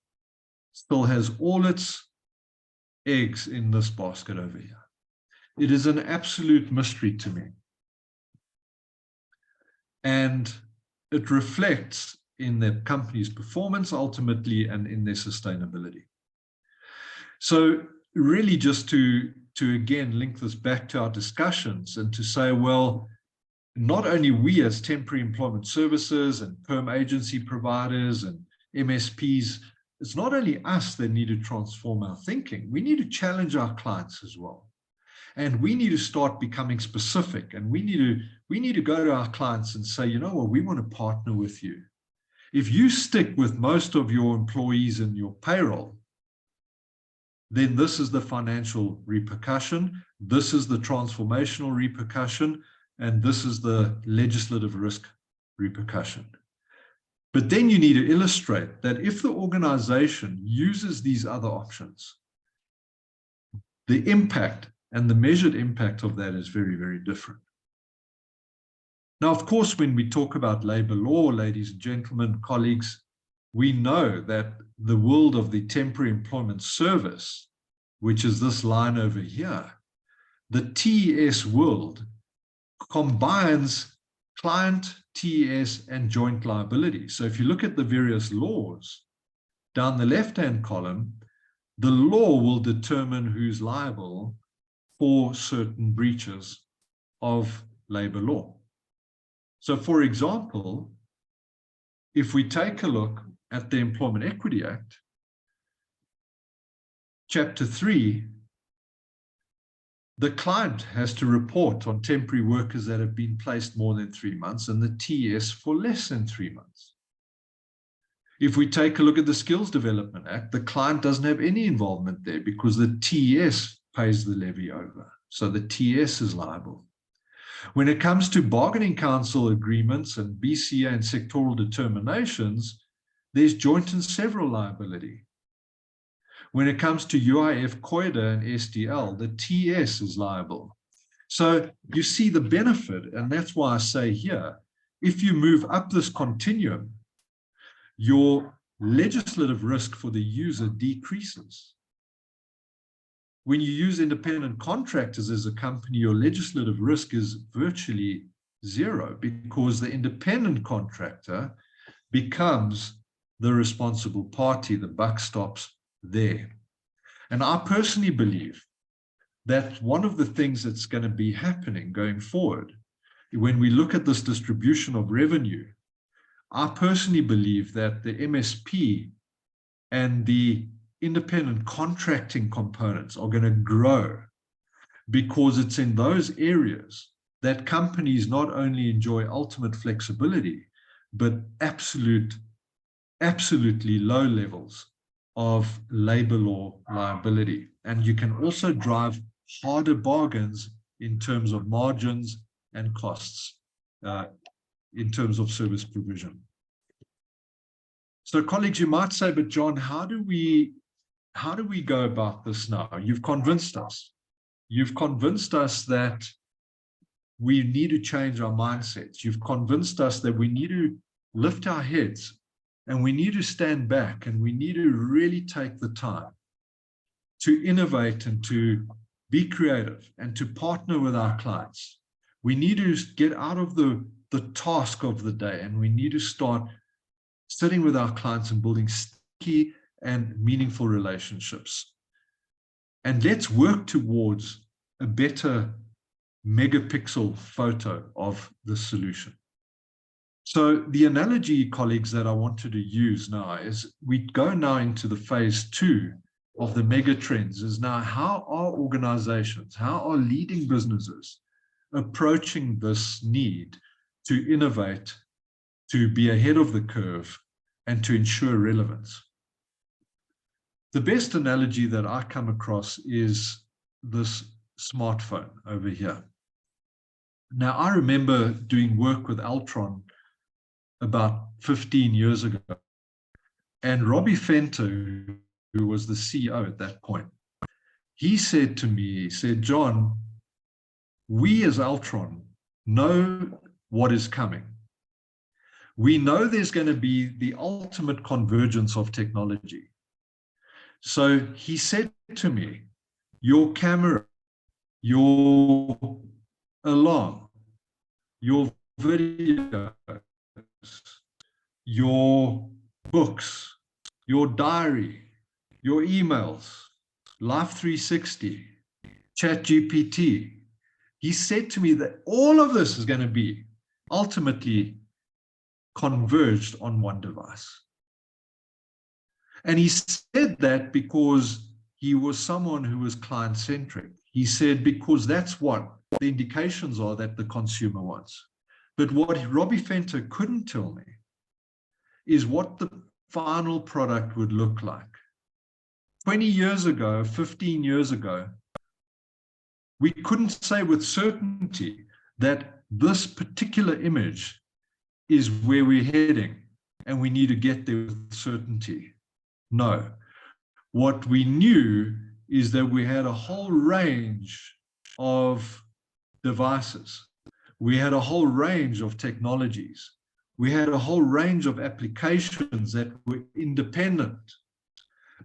still has all its eggs in this basket over here. It is an absolute mystery to me. And it reflects in the company's performance ultimately and in their sustainability. So really just to again link this back to our discussions and to say, well, not only we as temporary employment services and perm agency providers and MSPs, it's not only us that need to transform our thinking, we need to challenge our clients as well. And we need to start becoming specific, and we need to go to our clients and say, you know what, we want to partner with you. If you stick with most of your employees in your payroll, then this is the financial repercussion, this is the transformational repercussion, and this is the legislative risk repercussion. But then you need to illustrate that if the organization uses these other options, the impact and the measured impact of that is very, very different. Now, of course, when we talk about labor law, ladies and gentlemen, colleagues, we know that the world of the temporary employment service, which is this line over here, the TES world combines client, TES, and joint liability. So if you look at the various laws, down the left-hand column, the law will determine who's liable for certain breaches of labor law. So for example, if we take a look at the Employment Equity Act, Chapter 3, the client has to report on temporary workers that have been placed more than 3 months and the TS for less than 3 months. If we take a look at the Skills Development Act, the client doesn't have any involvement there because the TS pays the levy over. So the TS is liable. When it comes to bargaining council agreements and BCA and sectoral determinations, there's joint and several liability. When it comes to UIF, COIDA, and SDL, the TS is liable. So you see the benefit, and that's why I say here, if you move up this continuum, your legislative risk for the user decreases. When you use independent contractors as a company, your legislative risk is virtually zero because the independent contractor becomes the responsible party. The buck stops there. And I personally believe that one of the things that's going to be happening going forward, when we look at this distribution of revenue, I personally believe that the MSP and the independent contracting components are going to grow because it's in those areas that companies not only enjoy ultimate flexibility, but absolutely low levels of labor law liability. And you can also drive harder bargains in terms of margins and costs in terms of service provision. So colleagues, you might say, but John, how do we go about this now? You've convinced us. You've convinced us that we need to change our mindsets. You've convinced us that we need to lift our heads and we need to stand back and we need to really take the time to innovate and to be creative and to partner with our clients. We need to get out of the task of the day and we need to start sitting with our clients and building sticky and meaningful relationships. And let's work towards a better megapixel photo of the solution. So the analogy, colleagues, that I wanted to use now is we go now into the phase 2 of the mega trends is now how are organizations, how are leading businesses approaching this need to innovate, to be ahead of the curve, and to ensure relevance. The best analogy that I come across is this smartphone over here. Now, I remember doing work with Altron about 15 years ago, and Robbie Fenter, who was the CEO at that point, he said to me, he said, John, we as Altron know what is coming. We know there's going to be the ultimate convergence of technology. So he said to me, your camera, your alarm, your videos, your books, your diary, your emails, Life 360, ChatGPT. He said to me that all of this is going to be ultimately converged on one device. And he said that because he was someone who was client-centric. He said, because that's what the indications are that the consumer wants. But what Robbie Fenter couldn't tell me is what the final product would look like. 20 years ago, 15 years ago, we couldn't say with certainty that this particular image is where we're heading and we need to get there with certainty. No. What we knew is that we had a whole range of devices. We had a whole range of technologies. We had a whole range of applications that were independent,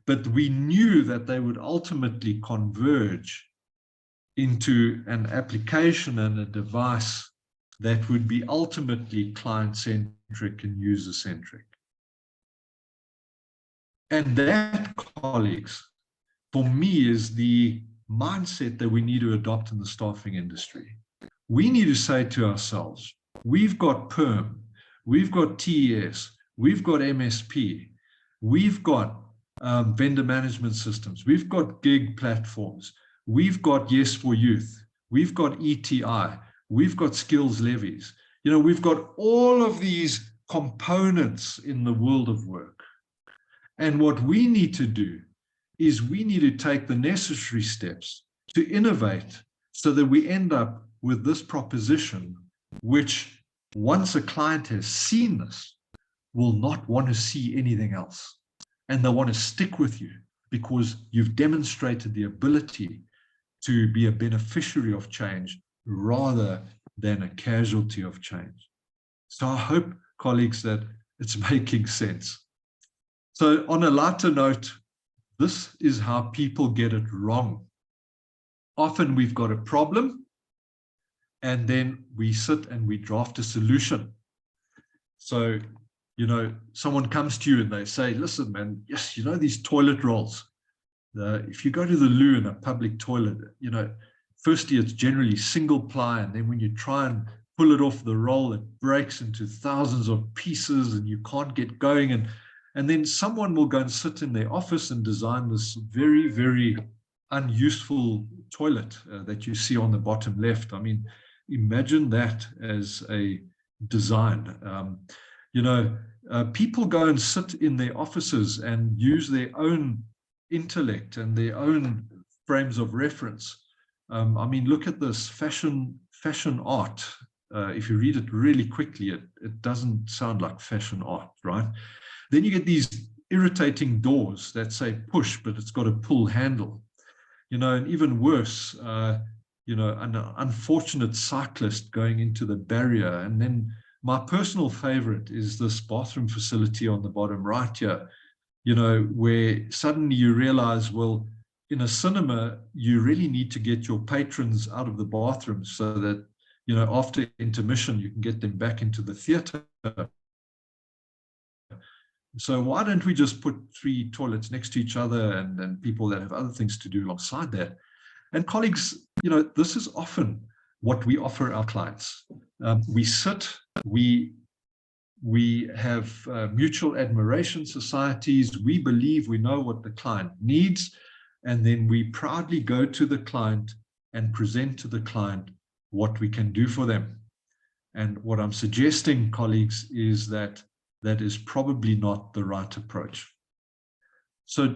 but we knew that they would ultimately converge into an application and a device that would be ultimately client-centric and user-centric. And that, colleagues, for me is the mindset that we need to adopt in the staffing industry. We need to say to ourselves, we've got PERM, we've got TES, we've got MSP, we've got vendor management systems, we've got gig platforms, we've got Yes for Youth, we've got ETI, we've got skills levies. You know, we've got all of these components in the world of work. And what we need to do is we need to take the necessary steps to innovate so that we end up with this proposition, which once a client has seen this, will not want to see anything else. And they'll want to stick with you because you've demonstrated the ability to be a beneficiary of change rather than a casualty of change. So I hope, colleagues, that it's making sense. So on a lighter note, this is how people get it wrong. Often we've got a problem, and then we sit and we draft a solution. So, someone comes to you and they say, listen, man, yes, these toilet rolls. If you go to the loo in a public toilet, firstly, it's generally single ply. And then when you try and pull it off the roll, it breaks into thousands of pieces and you can't get going. And then someone will go and sit in their office and design this very, very unuseful toilet that you see on the bottom left. I mean, imagine that as a design. People go and sit in their offices and use their own intellect and their own frames of reference. Look at this fashion art. If you read it really quickly, it doesn't sound like fashion art, right? Then you get these irritating doors that say push, but it's got a pull handle. And even worse, an unfortunate cyclist going into the barrier. And then my personal favorite is this bathroom facility on the bottom right here, where suddenly you realize, well, in a cinema, you really need to get your patrons out of the bathroom so that, after intermission, you can get them back into the theater. So why don't we just put 3 toilets next to each other and people that have other things to do alongside that? And colleagues, this is often what we offer our clients. We sit, we have mutual admiration societies. We believe we know what the client needs. And then we proudly go to the client and present to the client what we can do for them. And what I'm suggesting, colleagues, is that is probably not the right approach. So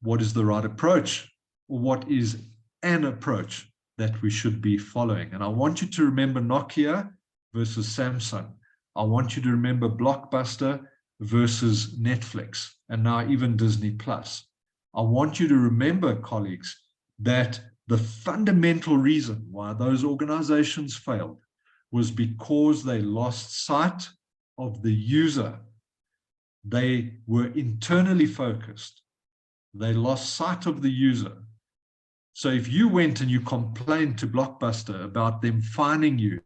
what is the right approach? Or what is an approach that we should be following? And I want you to remember Nokia versus Samsung. I want you to remember Blockbuster versus Netflix, and now even Disney Plus. I want you to remember, colleagues, that the fundamental reason why those organizations failed was because they lost sight of the user. They were internally focused. They lost sight of the user. So if you went and you complained to Blockbuster about them fining you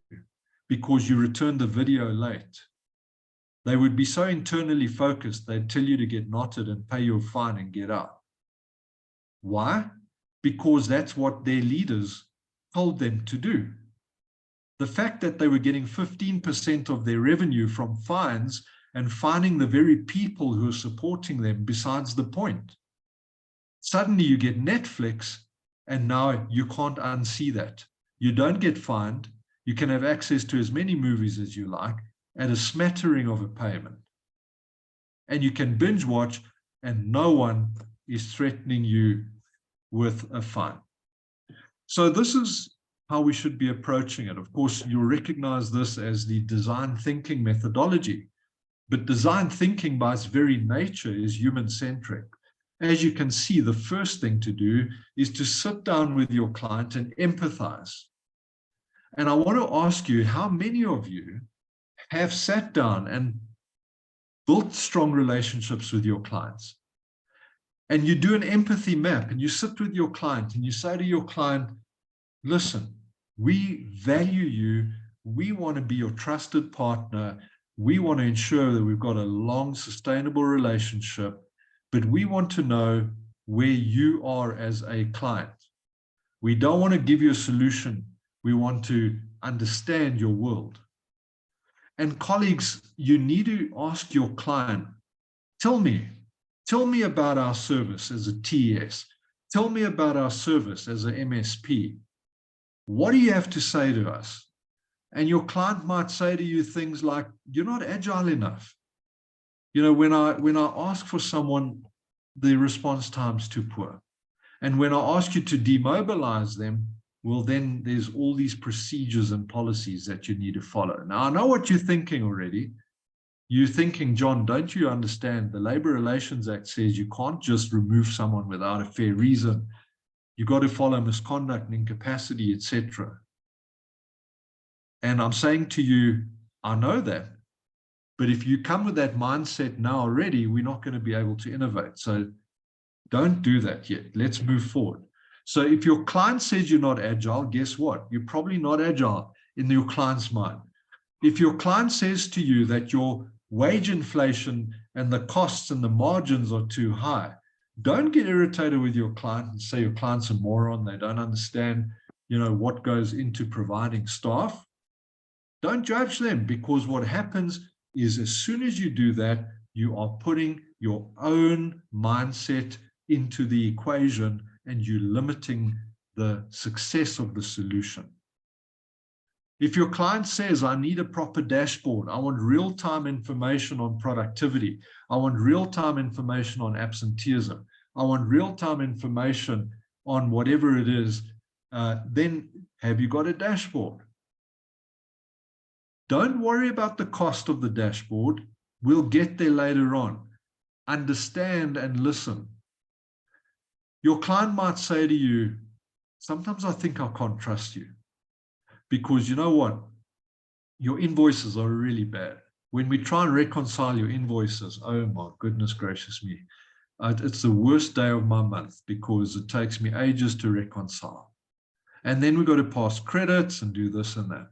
because you returned the video late, they would be so internally focused, they'd tell you to get knotted and pay your fine and get out. Why? Because that's what their leaders told them to do. The fact that they were getting 15% of their revenue from fines and fining the very people who are supporting them besides the point. Suddenly you get Netflix, and now you can't unsee that. You don't get fined. You can have access to as many movies as you like at a smattering of a payment. And you can binge watch, and no one is threatening you with a fine. So this is how we should be approaching it. Of course, you'll recognize this as the design thinking methodology. But design thinking by its very nature is human-centric. As you can see, the first thing to do is to sit down with your client and empathize. And I want to ask you, how many of you have sat down and built strong relationships with your clients? And you do an empathy map and you sit with your client and you say to your client, listen, we value you. We want to be your trusted partner. We want to ensure that we've got a long, sustainable relationship, but we want to know where you are as a client. We don't want to give you a solution. We want to understand your world. And colleagues, you need to ask your client, tell me about our service as a TES. Tell me about our service as an MSP. What do you have to say to us? And your client might say to you things like, you're not agile enough. When I ask for someone, the response time's too poor. And when I ask you to demobilize them, well, then there's all these procedures and policies that you need to follow. Now, I know what you're thinking already. You're thinking, John, don't you understand? The Labor Relations Act says you can't just remove someone without a fair reason. You've got to follow misconduct and incapacity, etc. And I'm saying to you, I know that. But if you come with that mindset now already, we're not going to be able to innovate. So don't do that yet. Let's move forward. So if your client says you're not agile, guess what? You're probably not agile in your client's mind. If your client says to you that your wage inflation and the costs and the margins are too high, don't get irritated with your client and say your client's a moron. They don't understand, what goes into providing staff. Don't judge them, because what happens is as soon as you do that, you are putting your own mindset into the equation and you're limiting the success of the solution. If your client says, I need a proper dashboard, I want real-time information on productivity, I want real-time information on absenteeism, I want real-time information on whatever it is, then have you got a dashboard? Don't worry about the cost of the dashboard. We'll get there later on. Understand and listen. Your client might say to you, sometimes I think I can't trust you. Because you know what? Your invoices are really bad. When we try and reconcile your invoices, oh my goodness gracious me. It's the worst day of my month because it takes me ages to reconcile. And then we've got to pass credits and do this and that.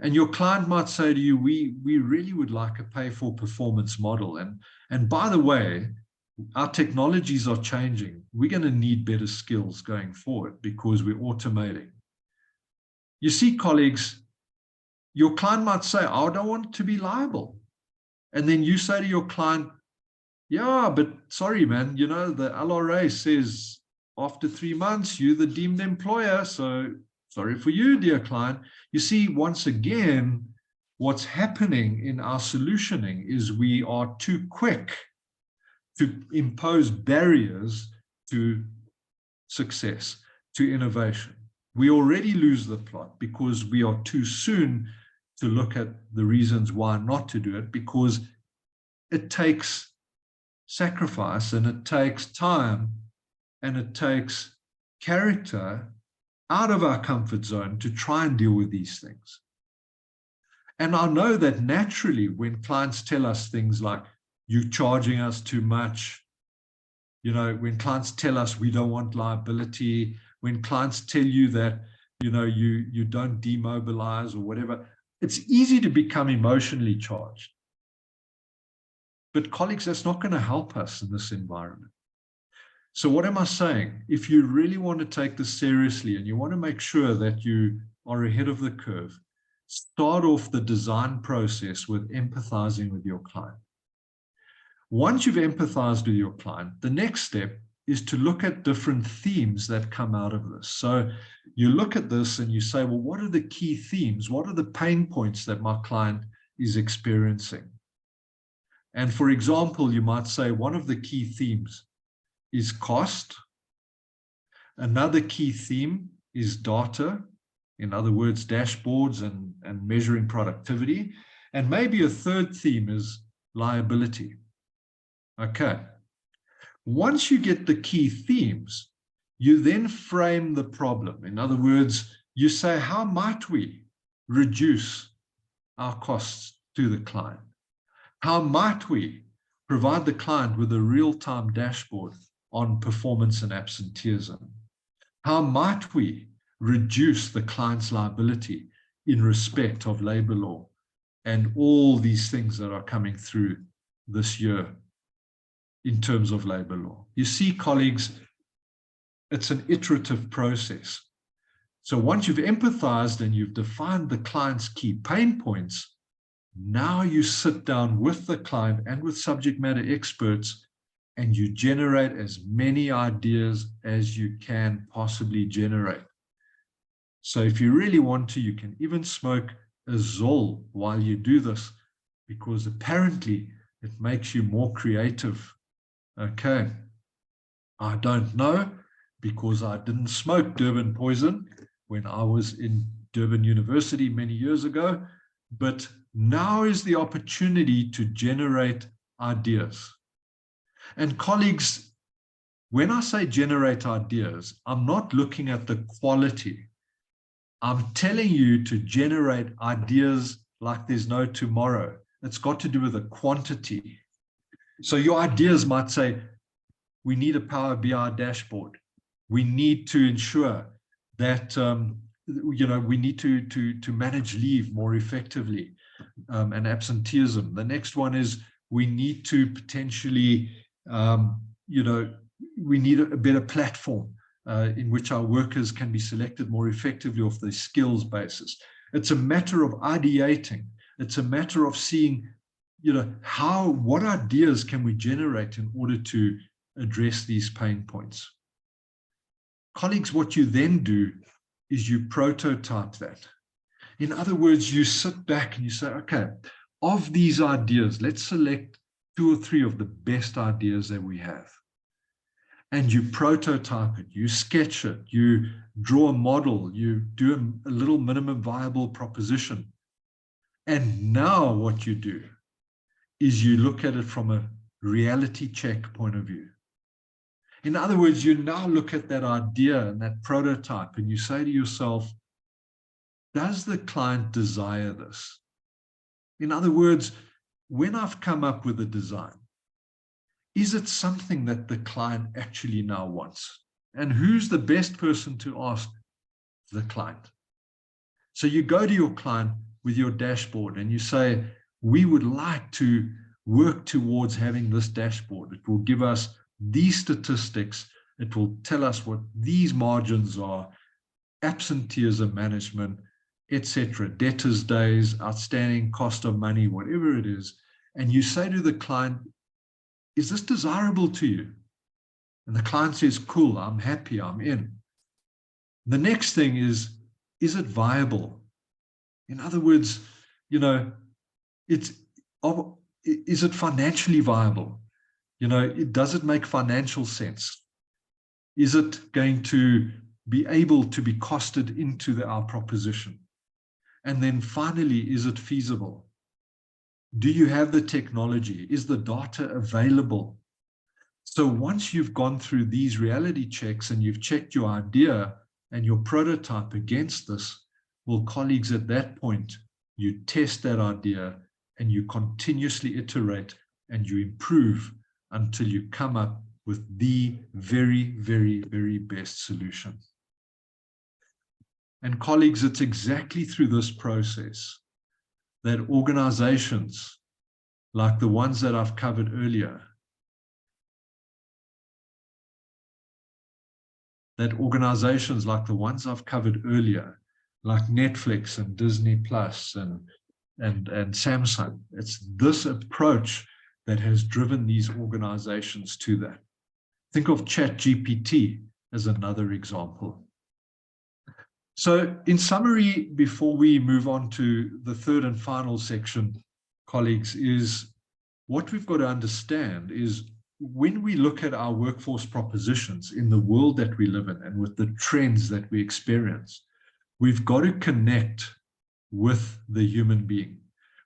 And your client might say to you, we really would like a pay-for-performance model. And by the way, our technologies are changing. We're going to need better skills going forward because we're automating. You see, colleagues, your client might say, I don't want to be liable. And then you say to your client, yeah, but sorry, man, the LRA says after 3 months, you're the deemed employer. So sorry for you, dear client. You see, once again, what's happening in our solutioning is we are too quick to impose barriers to success, to innovation. We already lose the plot because we are too soon to look at the reasons why not to do it, because it takes sacrifice and it takes time and it takes character out of our comfort zone to try and deal with these things. And I know that naturally when clients tell us things like, you're charging us too much, when clients tell us we don't want liability, when clients tell you that, you don't demobilize or whatever, it's easy to become emotionally charged. But colleagues, that's not going to help us in this environment. So what am I saying? If you really want to take this seriously and you want to make sure that you are ahead of the curve, start off the design process with empathizing with your client. Once you've empathized with your client, the next step is to look at different themes that come out of this. So you look at this and you say, well, what are the key themes? What are the pain points that my client is experiencing? And for example, you might say one of the key themes is cost. Another key theme is data, in other words, dashboards and measuring productivity. And maybe a third theme is liability. Okay. Once you get the key themes, you then frame the problem. In other words, you say, how might we reduce our costs to the client? How might we provide the client with a real-time dashboard on performance and absenteeism? How might we reduce the client's liability in respect of labor law and all these things that are coming through this year in terms of labor law? You see, colleagues, it's an iterative process. So once you've empathized and you've defined the client's key pain points, now you sit down with the client and with subject matter experts and you generate as many ideas as you can possibly generate. So if you really want to, you can even smoke a Zol while you do this, because apparently it makes you more creative. Okay. I don't know, because I didn't smoke Durban poison when I was in Durban University many years ago, but now is the opportunity to generate ideas. And colleagues, when I say generate ideas, I'm not looking at the quality. I'm telling you to generate ideas like there's no tomorrow. It's got to do with the quantity. So your ideas might say, we need a Power BI dashboard. We need to ensure that we need to manage leave more effectively, and absenteeism. The next one is we need to potentially, we need a better platform in which our workers can be selected more effectively off the skills basis. It's a matter of ideating. It's a matter of seeing, what ideas can we generate in order to address these pain points. Colleagues, what you then do is you prototype that. In other words, you sit back and you say, okay, of these ideas, let's select 2 or 3 of the best ideas that we have. And you prototype it, you sketch it, you draw a model, you do a little minimum viable proposition. And now what you do is you look at it from a reality check point of view. In other words, you now look at that idea and that prototype and you say to yourself, does the client desire this? In other words, when I've come up with a design, is it something that the client actually now wants? And who's the best person to ask? The client. So you go to your client with your dashboard and you say, we would like to work towards having this dashboard. It will give us these statistics. It will tell us what these margins are, absenteeism management, etc., debtors days, outstanding cost of money, whatever it is. And you say to the client, is this desirable to you? And the client says, cool, I'm happy, I'm in. The next thing is it viable? In other words, is it financially viable? Does it make financial sense? Is it going to be able to be costed into our proposition? And then finally, is it feasible? Do you have the technology? Is the data available? So once you've gone through these reality checks and you've checked your idea and your prototype against this, well, colleagues, at that point, you test that idea and you continuously iterate and you improve until you come up with the very, very, very best solution. And colleagues, it's exactly through this process that organizations like the ones that I've covered earlier, like Netflix and Disney Plus and Samsung, it's this approach that has driven these organizations to that. Think of ChatGPT as another example. So in summary, before we move on to the third and final section, colleagues, is what we've got to understand is when we look at our workforce propositions in the world that we live in and with the trends that we experience, we've got to connect with the human being.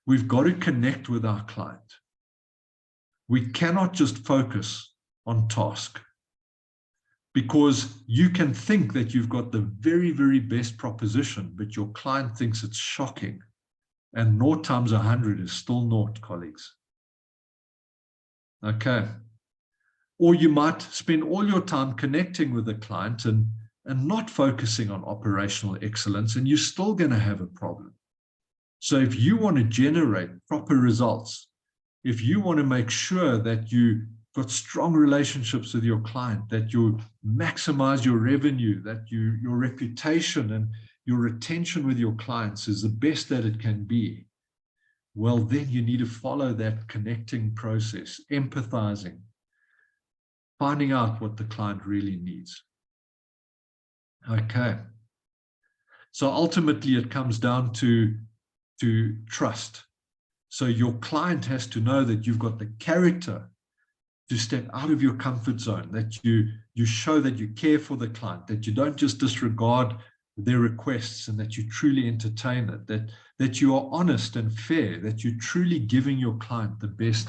We've got to connect with our client. We cannot just focus on task, because you can think that you've got the very, very best proposition, but your client thinks it's shocking. And 0 times 100 is still 0, colleagues. Okay. Or you might spend all your time connecting with the client and not focusing on operational excellence, and you're still going to have a problem. So if you want to generate proper results, if you want to make sure that you've got strong relationships with your client, that you maximize your revenue, that your reputation and your retention with your clients is the best that it can be, well, then you need to follow that connecting process, empathizing, finding out what the client really needs. Okay. So ultimately, it comes down to trust. So your client has to know that you've got the character to step out of your comfort zone, that you show that you care for the client, that you don't just disregard their requests and that you truly entertain it, that you are honest and fair, that you're truly giving your client the best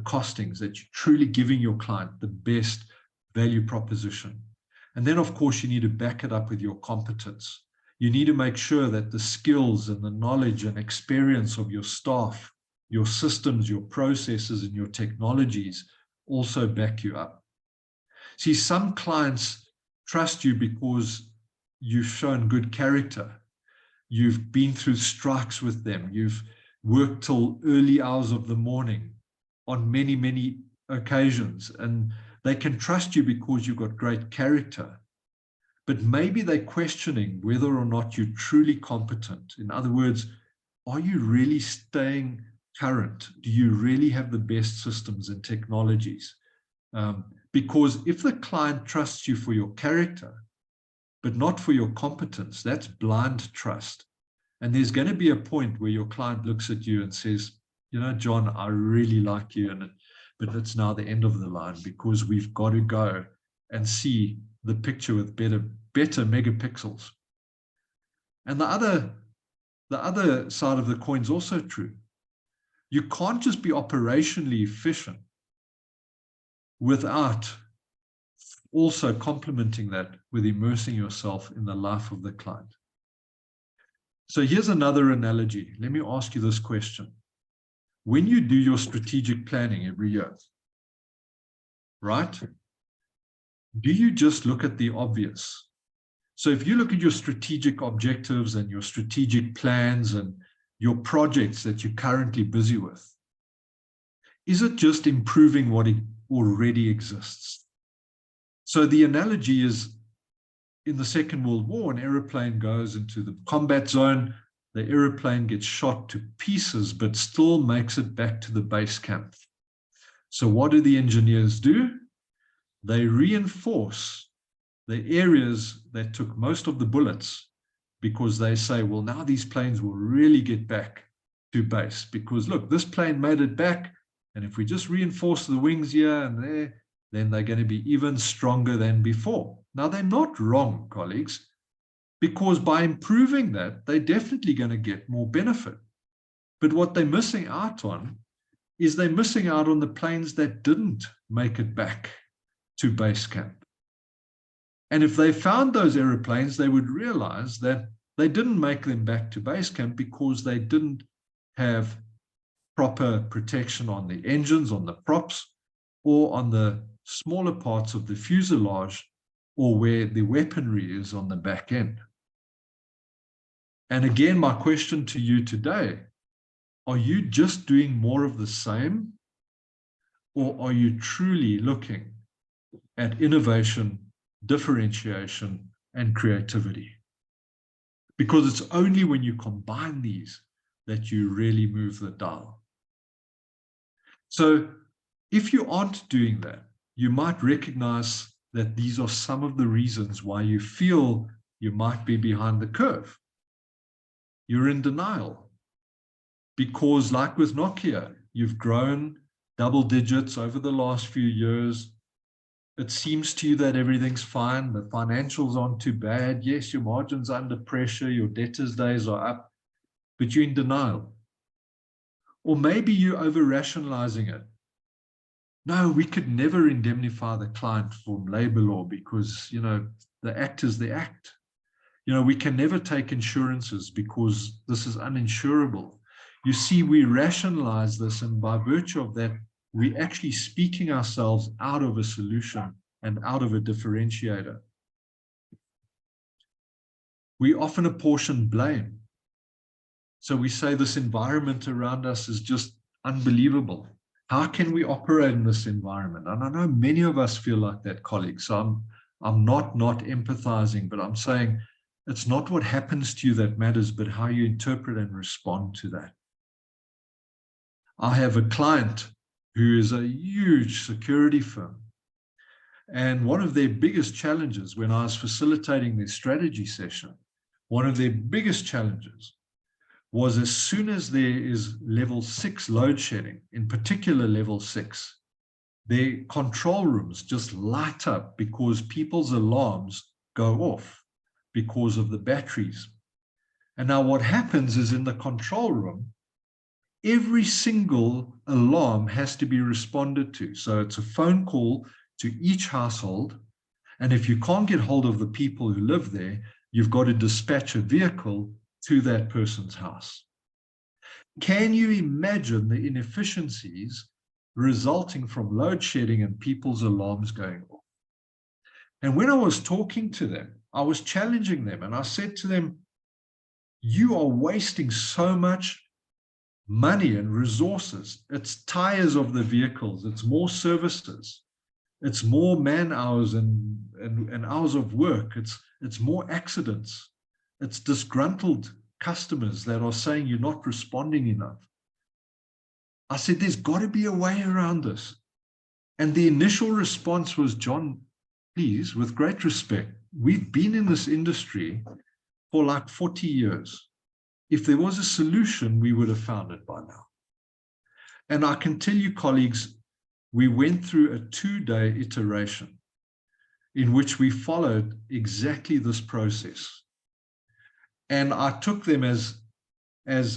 costings, that you're truly giving your client the best value proposition. And then, of course, you need to back it up with your competence. You need to make sure that the skills and the knowledge and experience of your staff, your systems, your processes, and your technologies also back you up. See, some clients trust you because you've shown good character. You've been through strikes with them. You've worked till early hours of the morning on many, many occasions. And they can trust you because you've got great character. But maybe they're questioning whether or not you're truly competent. In other words, are you really staying current? Do you really have the best systems and technologies? Because if the client trusts you for your character, but not for your competence, that's blind trust. And there's going to be a point where your client looks at you and says, you know, John, I really like you, but it's now the end of the line because we've got to go and see the picture with better megapixels. And the other side of the coin is also true. You can't just be operationally efficient without also complementing that with immersing yourself in the life of the client. So here's another analogy. Let me ask you this question. When you do your strategic planning every year, right? Do you just look at the obvious? So if you look at your strategic objectives and your strategic plans and your projects that you're currently busy with, is it just improving what already exists? So the analogy is, in the Second World War, an aeroplane goes into the combat zone, the aeroplane gets shot to pieces, but still makes it back to the base camp. So what do the engineers do? They reinforce the areas that took most of the bullets, because they say, well, now these planes will really get back to base because look, this plane made it back. And if we just reinforce the wings here and there, then they're going to be even stronger than before. Now, they're not wrong, colleagues, because by improving that, they're definitely going to get more benefit. But what they're missing out on is they're missing out on the planes that didn't make it back to base camp. And if they found those aeroplanes, they would realize that they didn't make them back to base camp because they didn't have proper protection on the engines, on the props, or on the smaller parts of the fuselage, or where the weaponry is on the back end. And again, my question to you today, are you just doing more of the same? Or are you truly looking at innovation, differentiation, and creativity? Because it's only when you combine these that you really move the dial. So if you aren't doing that, you might recognize that these are some of the reasons why you feel you might be behind the curve. You're in denial because, like with Nokia, you've grown double digits over the last few years. It seems to you that everything's fine. The financials aren't too bad. Yes, your margin's under pressure. Your debtors' days are up, but you're in denial. Or maybe you're over-rationalizing it. No, we could never indemnify the client from labor law because, you know, the act is the act. You know, we can never take insurances because this is uninsurable. You see, we rationalize this, and by virtue of that, we're actually speaking ourselves out of a solution and out of a differentiator. We often apportion blame. So we say this environment around us is just unbelievable. How can we operate in this environment? And I know many of us feel like that, colleagues. So I'm not empathizing, but I'm saying it's not what happens to you that matters, but how you interpret and respond to that. I have a client who is a huge security firm. And one of their biggest challenges when I was facilitating their strategy session, one of their biggest challenges was as soon as there is level 6 load shedding, in particular level 6, their control rooms just light up because people's alarms go off because of the batteries. And now what happens is in the control room, every single alarm has to be responded to. So it's a phone call to each household. And if you can't get hold of the people who live there, you've got to dispatch a vehicle to that person's house. Can you imagine the inefficiencies resulting from load shedding and people's alarms going off? And when I was talking to them, I was challenging them, and I said to them, you are wasting so much money and resources. It's tires of the vehicles, it's more services, it's more man hours and hours of work, it's more accidents, it's disgruntled customers that are saying you're not responding enough. I said, there's got to be a way around this. And the initial response was, John, please, with great respect, we've been in this industry for like 40 years. If there was a solution, we would have found it by now. And I can tell you, colleagues, we went through a 2-day iteration in which we followed exactly this process. And I took them as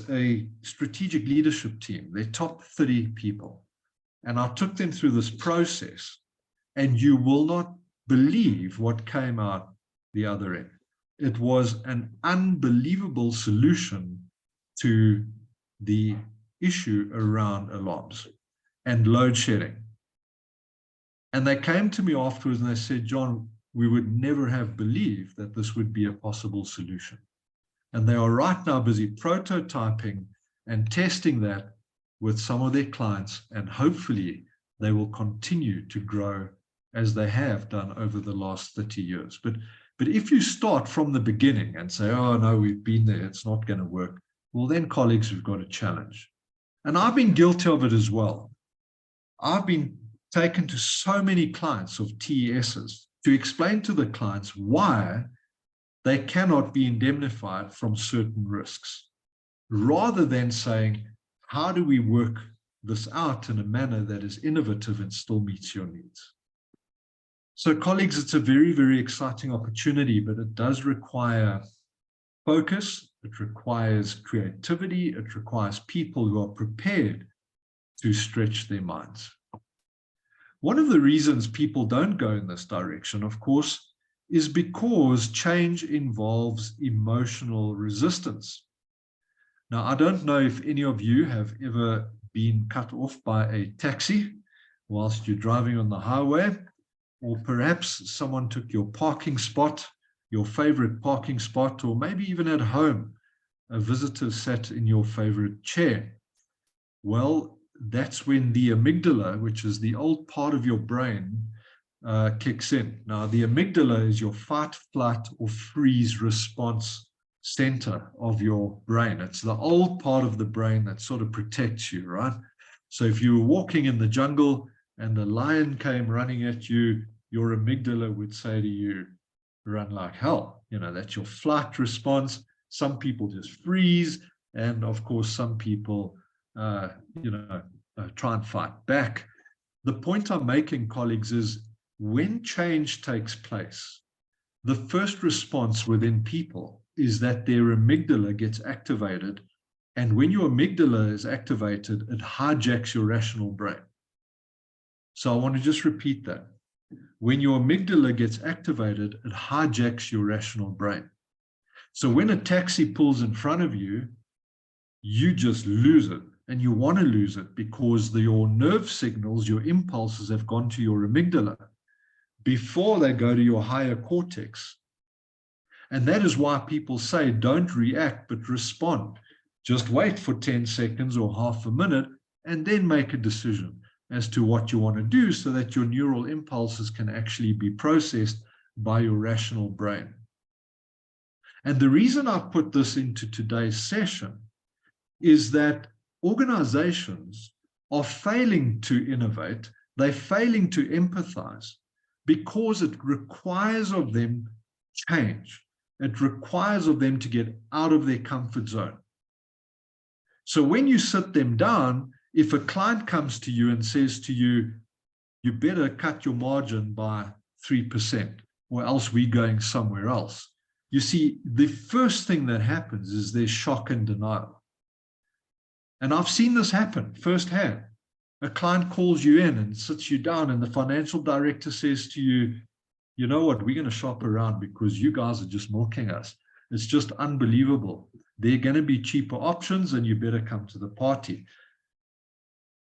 a strategic leadership team, their top 30 people. And I took them through this process, and you will not believe what came out the other end. It was an unbelievable solution to the issue around alarms and load shedding. And they came to me afterwards and they said, John, we would never have believed that this would be a possible solution. And they are right now busy prototyping and testing that with some of their clients, and hopefully they will continue to grow as they have done over the last 30 years. But if you start from the beginning and say, oh, no, we've been there, it's not going to work, well, then, colleagues, we've got a challenge. And I've been guilty of it as well. I've been taken to so many clients of TESs to explain to the clients why they cannot be indemnified from certain risks, rather than saying, how do we work this out in a manner that is innovative and still meets your needs? So, colleagues, it's a very, very exciting opportunity, but it does require focus, it requires creativity, it requires people who are prepared to stretch their minds. One of the reasons people don't go in this direction, of course, is because change involves emotional resistance. Now, I don't know if any of you have ever been cut off by a taxi whilst you're driving on the highway, or perhaps someone took your parking spot, your favorite parking spot, or maybe even at home, a visitor sat in your favorite chair. Well, that's when the amygdala, which is the old part of your brain, kicks in. Now, the amygdala is your fight, flight, or freeze response center of your brain. It's the old part of the brain that sort of protects you, right? So if you were walking in the jungle and a lion came running at you, your amygdala would say to you, run like hell. You know, that's your flight response. Some people just freeze. And of course, some people, try and fight back. The point I'm making, colleagues, is when change takes place, the first response within people is that their amygdala gets activated. And when your amygdala is activated, it hijacks your rational brain. So I want to just repeat that. When your amygdala gets activated, it hijacks your rational brain. So when a taxi pulls in front of you, you just lose it. And you want to lose it because your nerve signals, your impulses have gone to your amygdala before they go to your higher cortex. And that is why people say, don't react, but respond. Just wait for 10 seconds or half a minute and then make a decision as to what you want to do so that your neural impulses can actually be processed by your rational brain. And the reason I've put this into today's session is that organizations are failing to innovate, they're failing to empathize because it requires of them change. It requires of them to get out of their comfort zone. So when you sit them down, if a client comes to you and says to you, you better cut your margin by 3% or else we're going somewhere else, you see, the first thing that happens is there's shock and denial. And I've seen this happen firsthand. A client calls you in and sits you down, and the financial director says to you, you know what, we're going to shop around because you guys are just milking us. It's just unbelievable. There are going to be cheaper options and you better come to the party.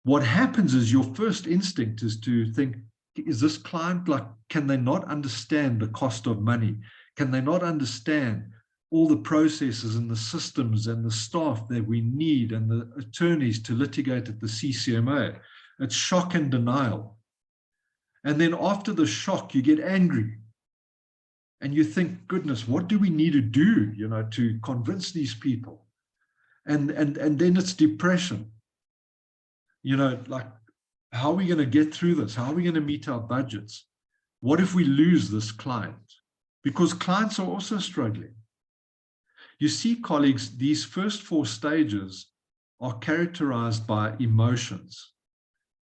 What happens is your first instinct is to think, is this client like, can they not understand the cost of money? Can they not understand all the processes and the systems and the staff that we need and the attorneys to litigate at the CCMA? It's shock and denial. And then after the shock, you get angry. And you think, goodness, what do we need to do, to convince these people? And then it's depression. Like, how are we going to get through this? How are we going to meet our budgets? What if we lose this client? Because clients are also struggling. You see, colleagues, these first 4 stages are characterized by emotions.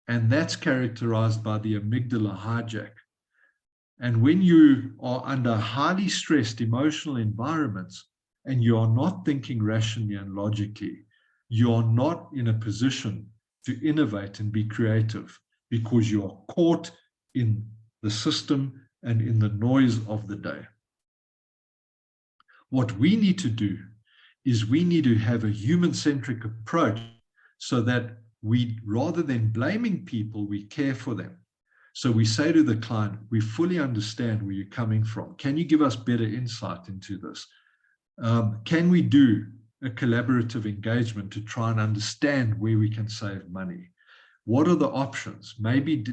And that's characterized by the amygdala hijack. And when you are under highly stressed emotional environments and you are not thinking rationally and logically, you are not in a position to innovate and be creative because you are caught in the system and in the noise of the day. What we need to do is we need to have a human-centric approach so that we, rather than blaming people, we care for them. So we say to the client, we fully understand where you're coming from. Can you give us better insight into this? Can we do a collaborative engagement to try and understand where we can save money? What are the options? Maybe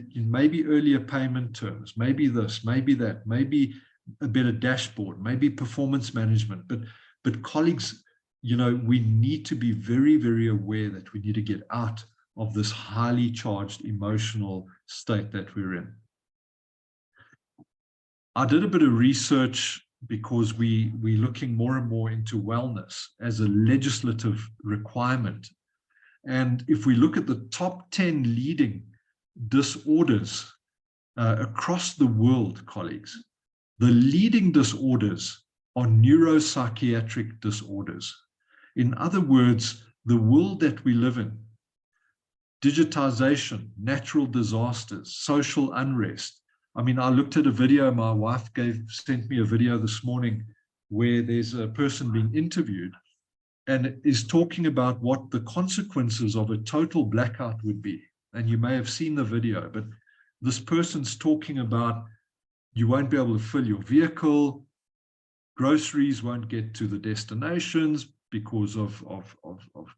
earlier payment terms, maybe this, maybe that, maybe a better dashboard, maybe performance management. But colleagues, we need to be very, very aware that we need to get out of this highly charged emotional state that we're in. I did a bit of research because we're looking more and more into wellness as a legislative requirement. And if we look at the top 10 leading disorders across the world, colleagues, the leading disorders are neuropsychiatric disorders. In other words, the world that we live in, digitization, natural disasters, social unrest. I mean, I looked at a video, my wife sent me a video this morning where there's a person being interviewed and is talking about what the consequences of a total blackout would be. And you may have seen the video, but this person's talking about you won't be able to fill your vehicle, groceries won't get to the destinations because of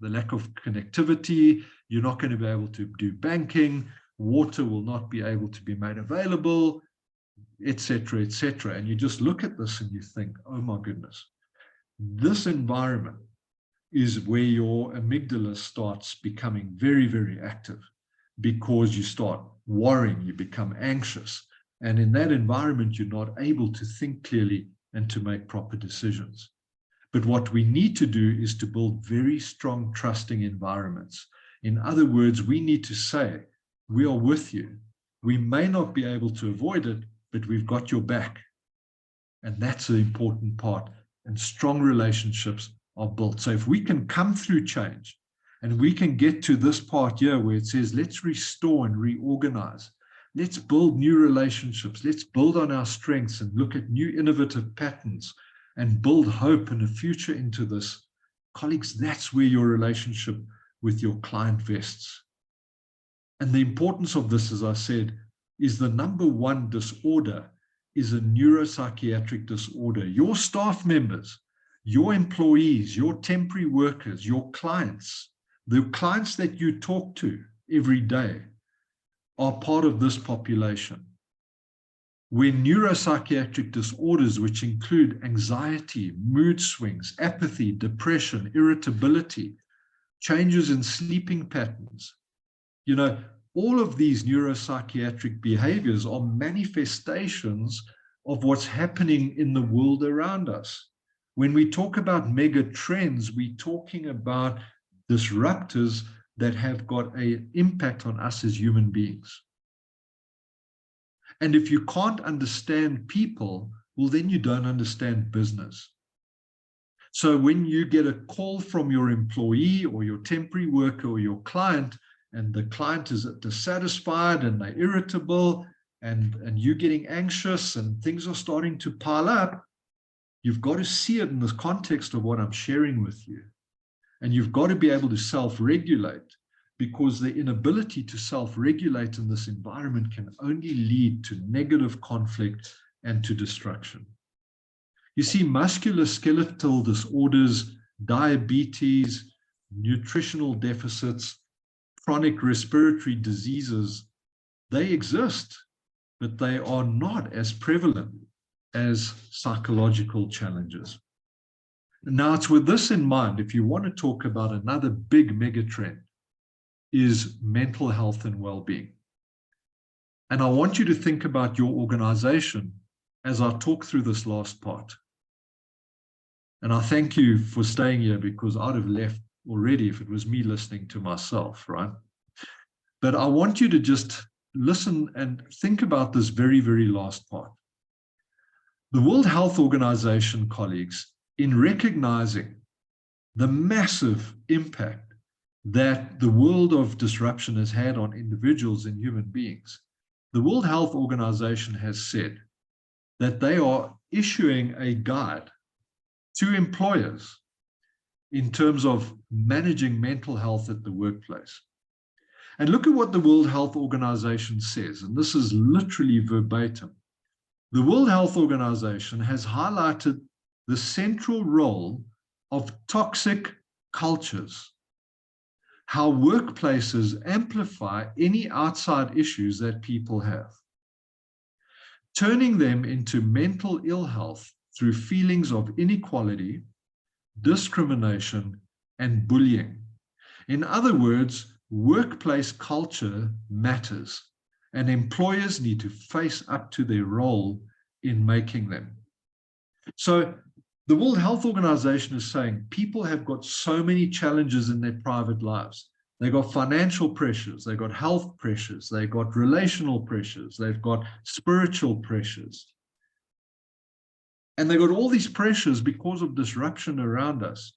the lack of connectivity. You're not going to be able to do banking. Water will not be able to be made available, etc., etc. And you just look at this and you think, oh my goodness, this environment is where your amygdala starts becoming very, very active because you start worrying, you become anxious. And in that environment, you're not able to think clearly and to make proper decisions. But what we need to do is to build very strong, trusting environments. In other words, we need to say, we are with you. We may not be able to avoid it, but we've got your back. And that's an important part. And strong relationships are built. So if we can come through change and we can get to this part here where it says, let's restore and reorganize. Let's build new relationships. Let's build on our strengths and look at new innovative patterns and build hope and a future into this. Colleagues, that's where your relationship with your client vests. And the importance of this, as I said, is the number one disorder is a neuropsychiatric disorder. Your staff members, your employees, your temporary workers, your clients, the clients that you talk to every day are part of this population. Where neuropsychiatric disorders, which include anxiety, mood swings, apathy, depression, irritability, changes in sleeping patterns, all of these neuropsychiatric behaviors are manifestations of what's happening in the world around us. When we talk about mega trends, we're talking about disruptors that have got an impact on us as human beings. And if you can't understand people, well, then you don't understand business. So when you get a call from your employee or your temporary worker or your client, and the client is dissatisfied and they're irritable, and you're getting anxious and things are starting to pile up, you've got to see it in the context of what I'm sharing with you. And you've got to be able to self-regulate, because the inability to self-regulate in this environment can only lead to negative conflict and to destruction. You see, musculoskeletal disorders, diabetes, nutritional deficits, chronic respiratory diseases, they exist, but they are not as prevalent as psychological challenges. Now, it's with this in mind, if you want to talk about another big megatrend, is mental health and well-being. And I want you to think about your organization as I talk through this last part. And I thank you for staying here, because I'd have left already if it was me listening to myself, right? But I want you to just listen and think about this very, very last part. The World Health Organization, colleagues, in recognizing the massive impact that the world of disruption has had on individuals and human beings, the World Health Organization has said that they are issuing a guide to employers in terms of managing mental health at the workplace. And look at what the World Health Organization says, and this is literally verbatim. The World Health Organization has highlighted the central role of toxic cultures, how workplaces amplify any outside issues that people have, turning them into mental ill health through feelings of inequality, discrimination, and bullying. In other words, workplace culture matters, and employers need to face up to their role in making them. So the World Health Organization is saying people have got so many challenges in their private lives. They've got financial pressures, they've got health pressures, they've got relational pressures, they've got spiritual pressures. And they've got all these pressures because of disruption around us.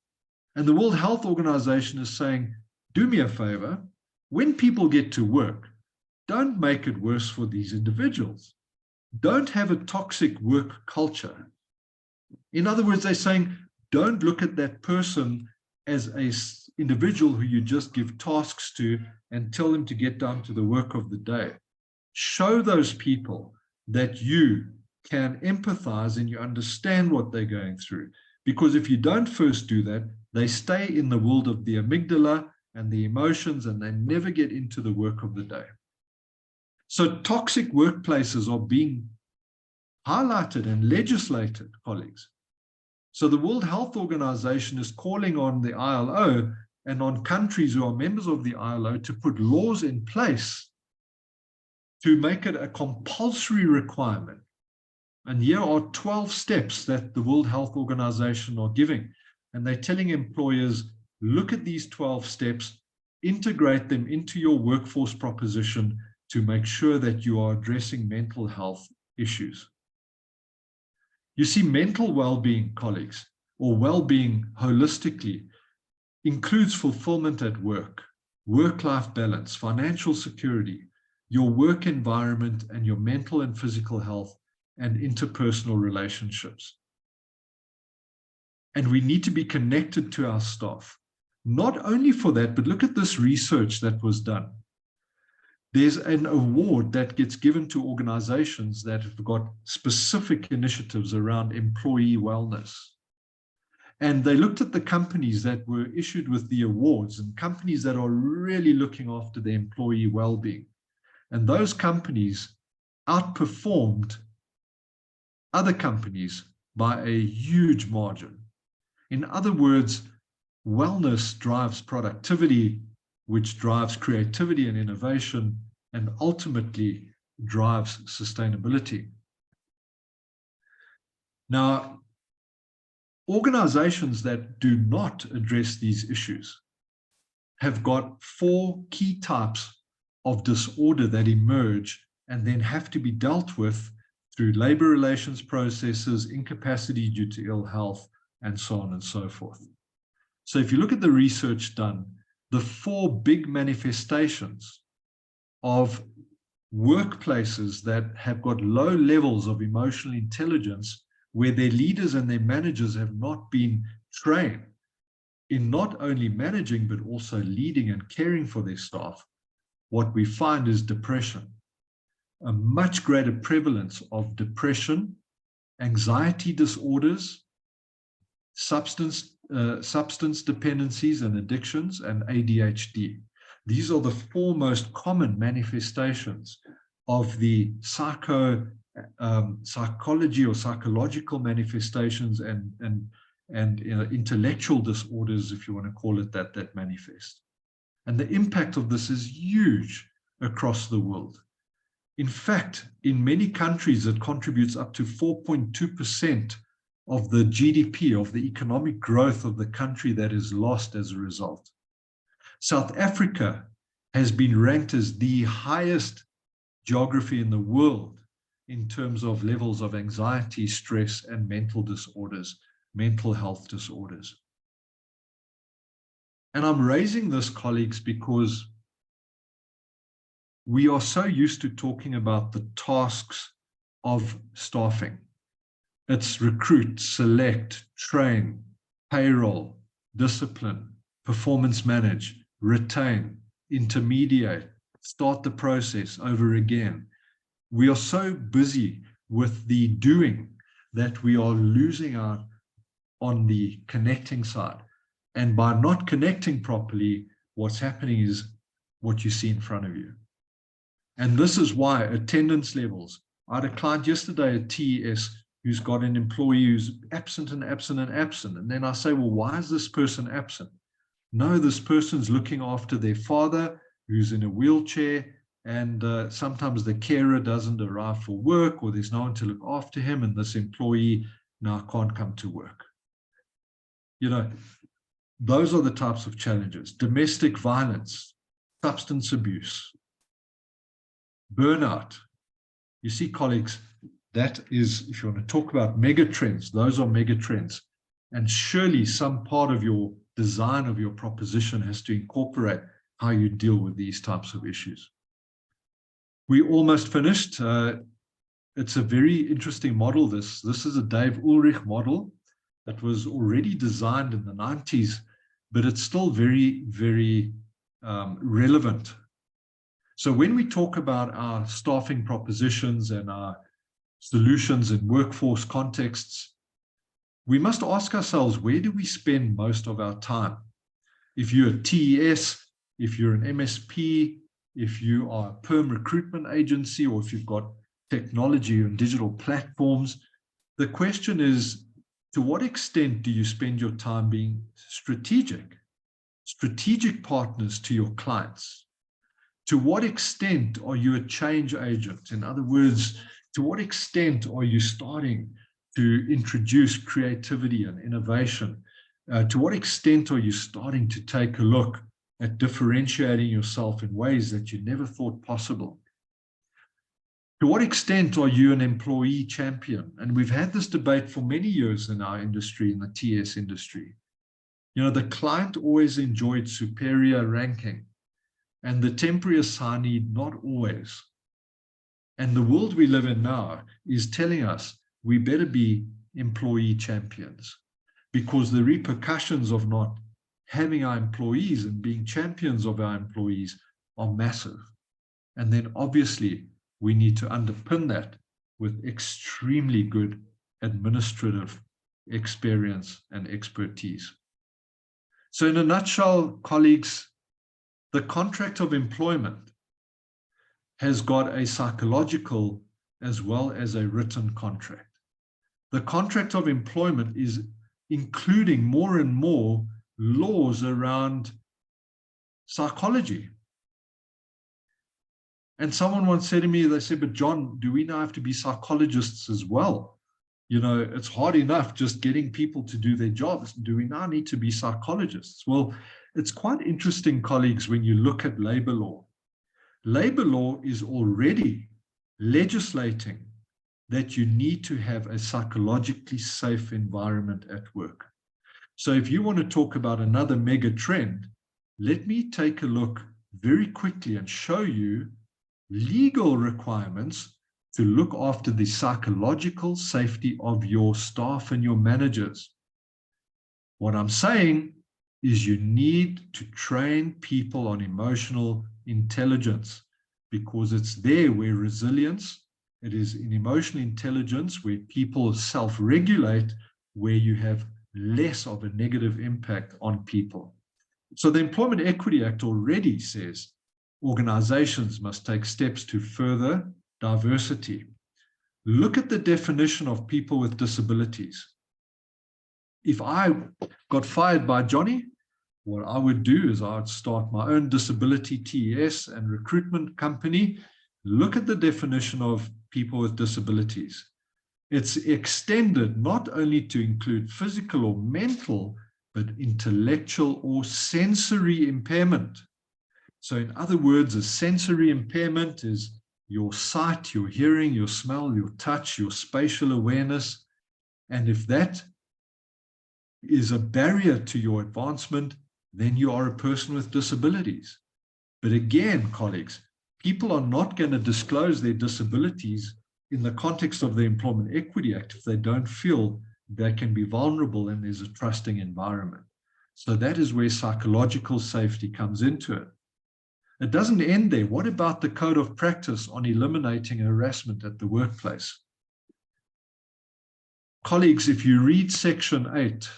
And the World Health Organization is saying, do me a favor, when people get to work, don't make it worse for these individuals. Don't have a toxic work culture. In other words, they're saying, don't look at that person as an individual who you just give tasks to and tell them to get down to the work of the day. Show those people that you can empathize and you understand what they're going through. Because if you don't first do that, they stay in the world of the amygdala and the emotions, and they never get into the work of the day. So toxic workplaces are being highlighted and legislated, colleagues. So the World Health Organization is calling on the ILO and on countries who are members of the ILO to put laws in place to make it a compulsory requirement. And here are 12 steps that the World Health Organization are giving. And they're telling employers, look at these 12 steps, integrate them into your workforce proposition to make sure that you are addressing mental health issues. You see, mental well-being, colleagues, or well-being holistically, includes fulfillment at work, work-life balance, financial security, your work environment, and your mental and physical health, and interpersonal relationships. And we need to be connected to our staff. Not only for that, but look at this research that was done. There's an award that gets given to organizations that have got specific initiatives around employee wellness. And they looked at the companies that were issued with the awards and companies that are really looking after their employee well-being. And those companies outperformed other companies by a huge margin. In other words, wellness drives productivity, which drives creativity and innovation, and ultimately drives sustainability. Now, organizations that do not address these issues have got 4 key types of disorder that emerge and then have to be dealt with through labor relations processes, incapacity due to ill health, and so on and so forth. So if you look at the research done, the 4 big manifestations of workplaces that have got low levels of emotional intelligence, where their leaders and their managers have not been trained in not only managing, but also leading and caring for their staff, what we find is depression. A much greater prevalence of depression, anxiety disorders, substance dependencies and addictions, and ADHD. These are the 4 most common manifestations of the psychology or psychological manifestations and intellectual disorders, if you want to call it that, that manifest. And the impact of this is huge across the world. In fact, in many countries, it contributes up to 4.2% of the GDP, of the economic growth of the country, that is lost as a result. South Africa has been ranked as the highest geography in the world in terms of levels of anxiety, stress, and mental disorders, mental health disorders. And I'm raising this, colleagues, because we are so used to talking about the tasks of staffing. It's recruit, select, train, payroll, discipline, performance manage, retain, intermediate, start the process over again. We are so busy with the doing that we are losing out on the connecting side. And by not connecting properly, what's happening is what you see in front of you. And this is why attendance levels. I had a client yesterday at TES who's got an employee who's absent and absent and absent. And then I say, well, why is this person absent? No, this person's looking after their father who's in a wheelchair, and sometimes the carer doesn't arrive for work, or there's no one to look after him, and this employee now can't come to work. You know, those are the types of challenges. Domestic violence, substance abuse, burnout. You see, colleagues, that is, if you want to talk about mega trends, those are mega trends. And surely some part of your design of your proposition has to incorporate how you deal with these types of issues. We almost finished. It's a very interesting model. This is a Dave Ulrich model that was already designed in the 90s, but it's still very, very relevant. So when we talk about our staffing propositions and our solutions in workforce contexts, we must ask ourselves, where do we spend most of our time? If you're a TES, if you're an MSP, if you are a perm recruitment agency, or if you've got technology and digital platforms, the question is, to what extent do you spend your time being strategic partners to your clients? To what extent are you a change agent? In other words, to what extent are you starting to introduce creativity and innovation? To what extent are you starting to take a look at differentiating yourself in ways that you never thought possible? To what extent are you an employee champion? And we've had this debate for many years in our industry, in the TS industry. You know, the client always enjoyed superior ranking, and the temporary assignee not always. And the world we live in now is telling us we better be employee champions, because the repercussions of not having our employees and being champions of our employees are massive. And then obviously we need to underpin that with extremely good administrative experience and expertise. So in a nutshell, colleagues, the contract of employment has got a psychological as well as a written contract. The contract of employment is including more and more laws around psychology. And someone once said to me, they said, but John, do we now have to be psychologists as well? You know, it's hard enough just getting people to do their jobs. Do we now need to be psychologists? Well, it's quite interesting, colleagues, when you look at labor law. Labor law is already legislating that you need to have a psychologically safe environment at work. So if you want to talk about another mega trend, let me take a look very quickly and show you legal requirements to look after the psychological safety of your staff and your managers. What I'm saying is you need to train people on emotional intelligence, because it's there where resilience, it is in emotional intelligence where people self-regulate, where you have less of a negative impact on people. So the Employment Equity Act already says organizations must take steps to further diversity. Look at the definition of people with disabilities. If I got fired by Johnny, what I would do is I would start my own disability TES and recruitment company. Look at the definition of people with disabilities. It's extended not only to include physical or mental, but intellectual or sensory impairment. So in other words, a sensory impairment is your sight, your hearing, your smell, your touch, your spatial awareness. And if that is a barrier to your advancement, then you are a person with disabilities. But again, colleagues, people are not going to disclose their disabilities in the context of the Employment Equity Act if they don't feel they can be vulnerable and there's a trusting environment. So that is where psychological safety comes into it. It doesn't end there. What about the code of practice on eliminating harassment at the workplace? Colleagues, if you read Section 8,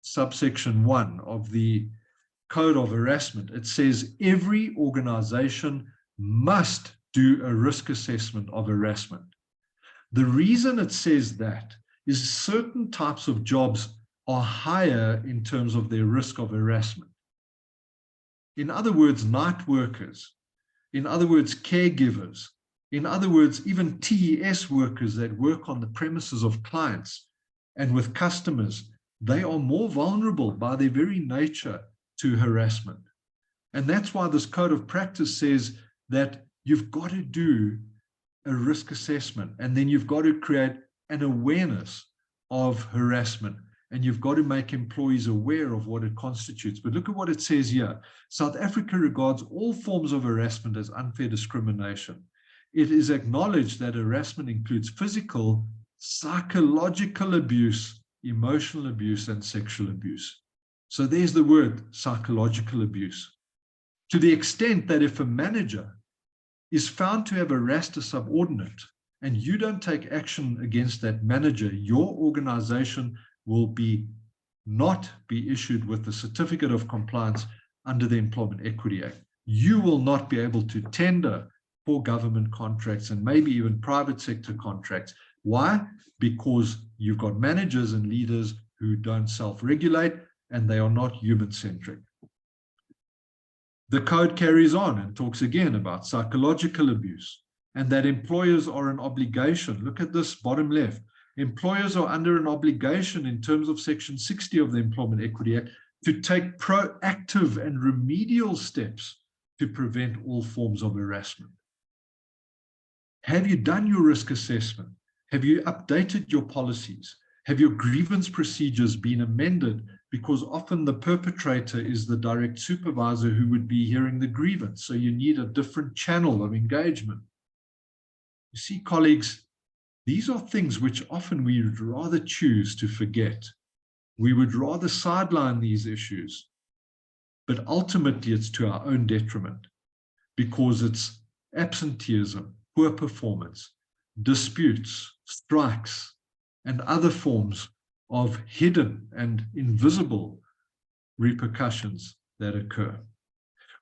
subsection 1 of the Code of Harassment, it says every organization must do a risk assessment of harassment. The reason it says that is certain types of jobs are higher in terms of their risk of harassment. In other words, night workers, in other words, caregivers, in other words, even TES workers that work on the premises of clients and with customers, they are more vulnerable by their very nature to harassment. And that's why this code of practice says that you've got to do a risk assessment, and then you've got to create an awareness of harassment, and you've got to make employees aware of what it constitutes. But look at what it says here. South Africa regards all forms of harassment as unfair discrimination. It is acknowledged that harassment includes physical, psychological abuse, emotional abuse, and sexual abuse. So there's the word psychological abuse. To the extent that if a manager is found to have harassed a subordinate and you don't take action against that manager, your organization will not be issued with the certificate of compliance under the Employment Equity Act. You will not be able to tender for government contracts and maybe even private sector contracts. Why? Because you've got managers and leaders who don't self-regulate and they are not human-centric. The code carries on and talks again about psychological abuse and that employers are an obligation. Look at this bottom left. Employers are under an obligation in terms of Section 60 of the Employment Equity Act to take proactive and remedial steps to prevent all forms of harassment. Have you done your risk assessment? Have you updated your policies? Have your grievance procedures been amended? Because often the perpetrator is the direct supervisor who would be hearing the grievance. So you need a different channel of engagement. You see, colleagues, these are things which often we would rather choose to forget. We would rather sideline these issues, but ultimately it's to our own detriment because it's absenteeism, poor performance, disputes, strikes, and other forms of hidden and invisible repercussions that occur.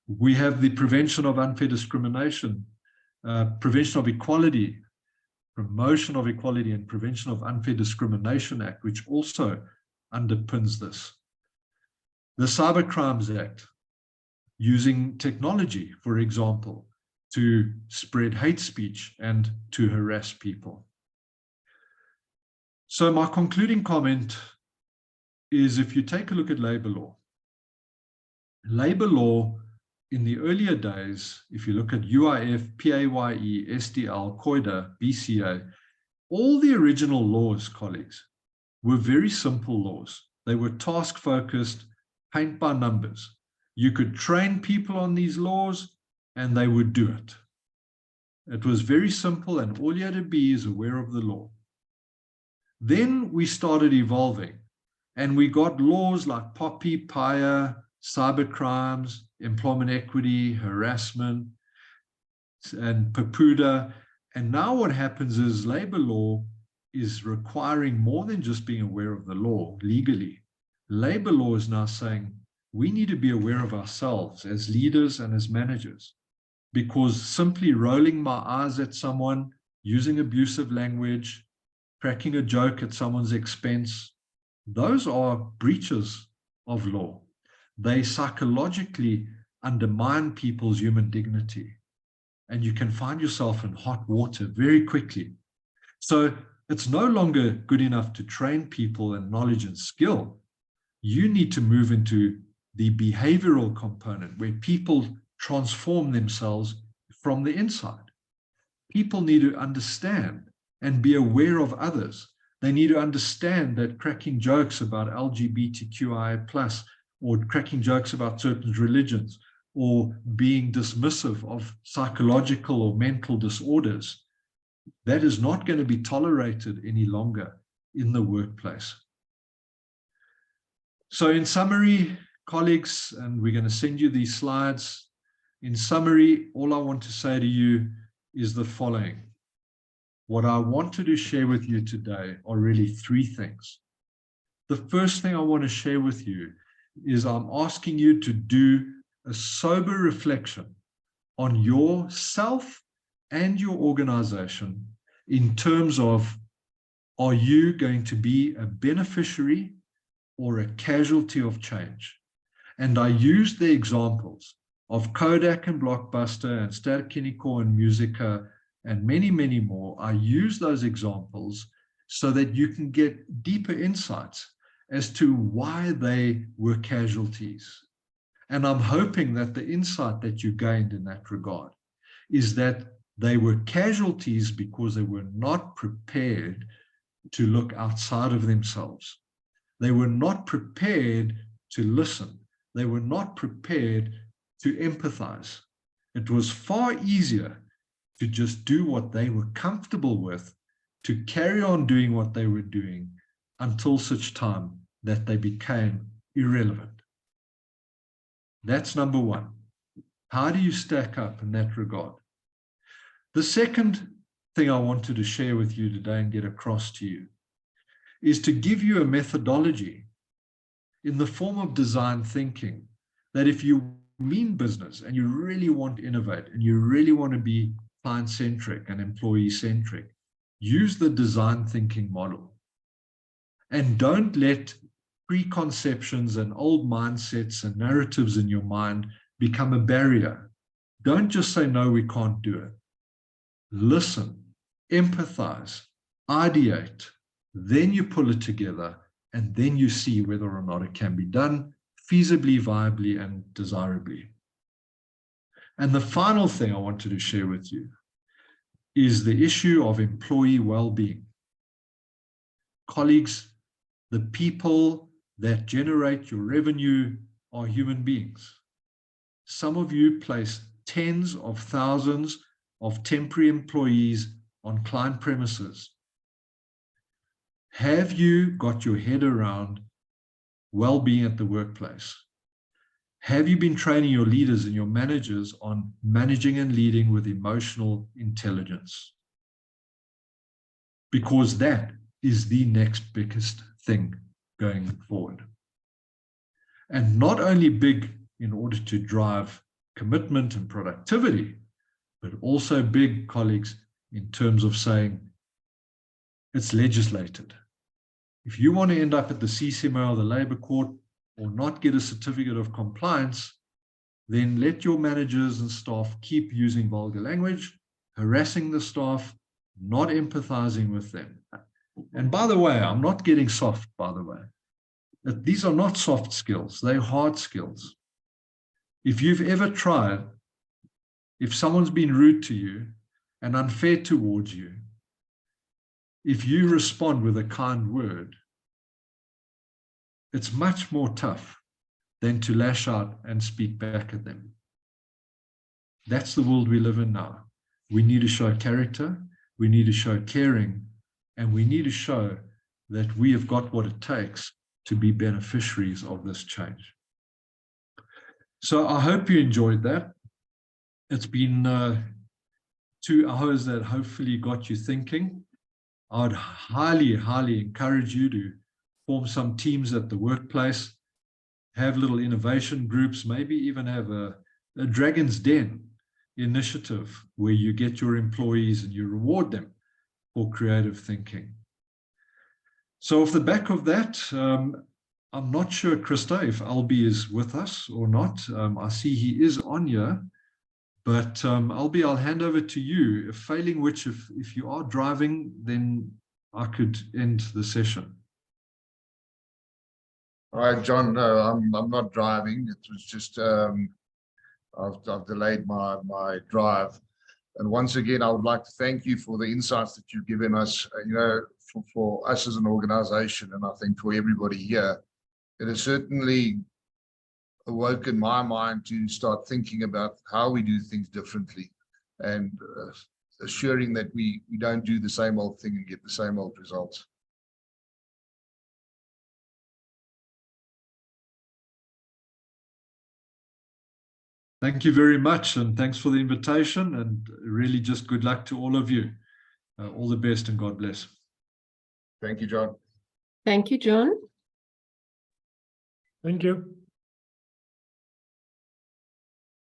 We have the Prevention of Unfair Discrimination, Prevention of Equality, Promotion of Equality and Prevention of Unfair Discrimination Act, which also underpins this. The Cyber Crimes Act, using technology, for example, to spread hate speech and to harass people. So my concluding comment is if you take a look at labor law in the earlier days, if you look at UIF, PAYE, SDL, COIDA, BCA, All the original laws, colleagues, were very simple laws. They were task-focused, paint by numbers. You could train people on these laws and they would do it. It was very simple, and all you had to be is aware of the law. Then we started evolving, and we got laws like POPI, PIA, cybercrimes, employment equity, harassment, and PAPUDA. And now what happens is labor law is requiring more than just being aware of the law legally. Labor law is now saying we need to be aware of ourselves as leaders and as managers, because simply rolling my eyes at someone, using abusive language, cracking a joke at someone's expense, those are breaches of law. They psychologically undermine people's human dignity, and you can find yourself in hot water very quickly. So it's no longer good enough to train people in knowledge and skill. You need to move into the behavioral component where people transform themselves from the inside. People need to understand and be aware of others. They need to understand that cracking jokes about LGBTQI+, or cracking jokes about certain religions, or being dismissive of psychological or mental disorders, that is not going to be tolerated any longer in the workplace. So in summary, colleagues, and we're going to send you these slides. In summary, all I want to say to you is the following. What I wanted to share with you today are really three things. The first thing I want to share with you is I'm asking you to do a sober reflection on yourself and your organization in terms of, are you going to be a beneficiary or a casualty of change? And I used the examples of Kodak and Blockbuster and Ster-Kinekor and Musica and many, many more. I use those examples so that you can get deeper insights as to why they were casualties. And I'm hoping that the insight that you gained in that regard is that they were casualties because they were not prepared to look outside of themselves. They were not prepared to listen. They were not prepared to empathize. It was far easier to just do what they were comfortable with, to carry on doing what they were doing until such time that they became irrelevant. That's number one. How do you stack up in that regard? The second thing I wanted to share with you today and get across to you is to give you a methodology in the form of design thinking, that if you mean business and you really want to innovate and you really want to be client-centric and employee-centric, use the design thinking model. And don't let preconceptions and old mindsets and narratives in your mind become a barrier. Don't just say, no, we can't do it. Listen, empathize, ideate, then you pull it together, and then you see whether or not it can be done feasibly, viably, and desirably. And the final thing I wanted to share with you is the issue of employee well-being. Colleagues, the people that generate your revenue are human beings. Some of you place tens of thousands of temporary employees on client premises. Have you got your head around well-being at the workplace? Have you been training your leaders and your managers on managing and leading with emotional intelligence? Because that is the next biggest thing going forward. And not only big in order to drive commitment and productivity, but also big, colleagues, in terms of saying it's legislated. If you want to end up at the CCMA or the Labour Court or not get a certificate of compliance, then let your managers and staff keep using vulgar language, harassing the staff, not empathizing with them. And by the way, I'm not getting soft, by the way. These are not soft skills, they're hard skills. If you've ever tried, if someone's been rude to you and unfair towards you, if you respond with a kind word, it's much more tough than to lash out and speak back at them. That's the world we live in now. We need to show character, we need to show caring, and we need to show that we have got what it takes to be beneficiaries of this change. So I hope you enjoyed that. It's been 2 hours that hopefully got you thinking. I would highly, highly encourage you to form some teams at the workplace, have little innovation groups, maybe even have a Dragon's Den initiative where you get your employees and you reward them for creative thinking. So off the back of that, I'm not sure, Krista, if Albie is with us or not. I see he is on here, but Albie, I'll hand over to you. Failing which, if you are driving, then I could end the session. All right, John, no, I'm not driving. It was just, I've delayed my drive. And once again, I would like to thank you for the insights that you've given us, for us as an organization, and I think for everybody here. It has certainly awoken my mind to start thinking about how we do things differently, and assuring that we don't do the same old thing and get the same old results. Thank you very much, and thanks for the invitation, and really just good luck to all of you. All the best and God bless. Thank you, John. Thank you, John. Thank you.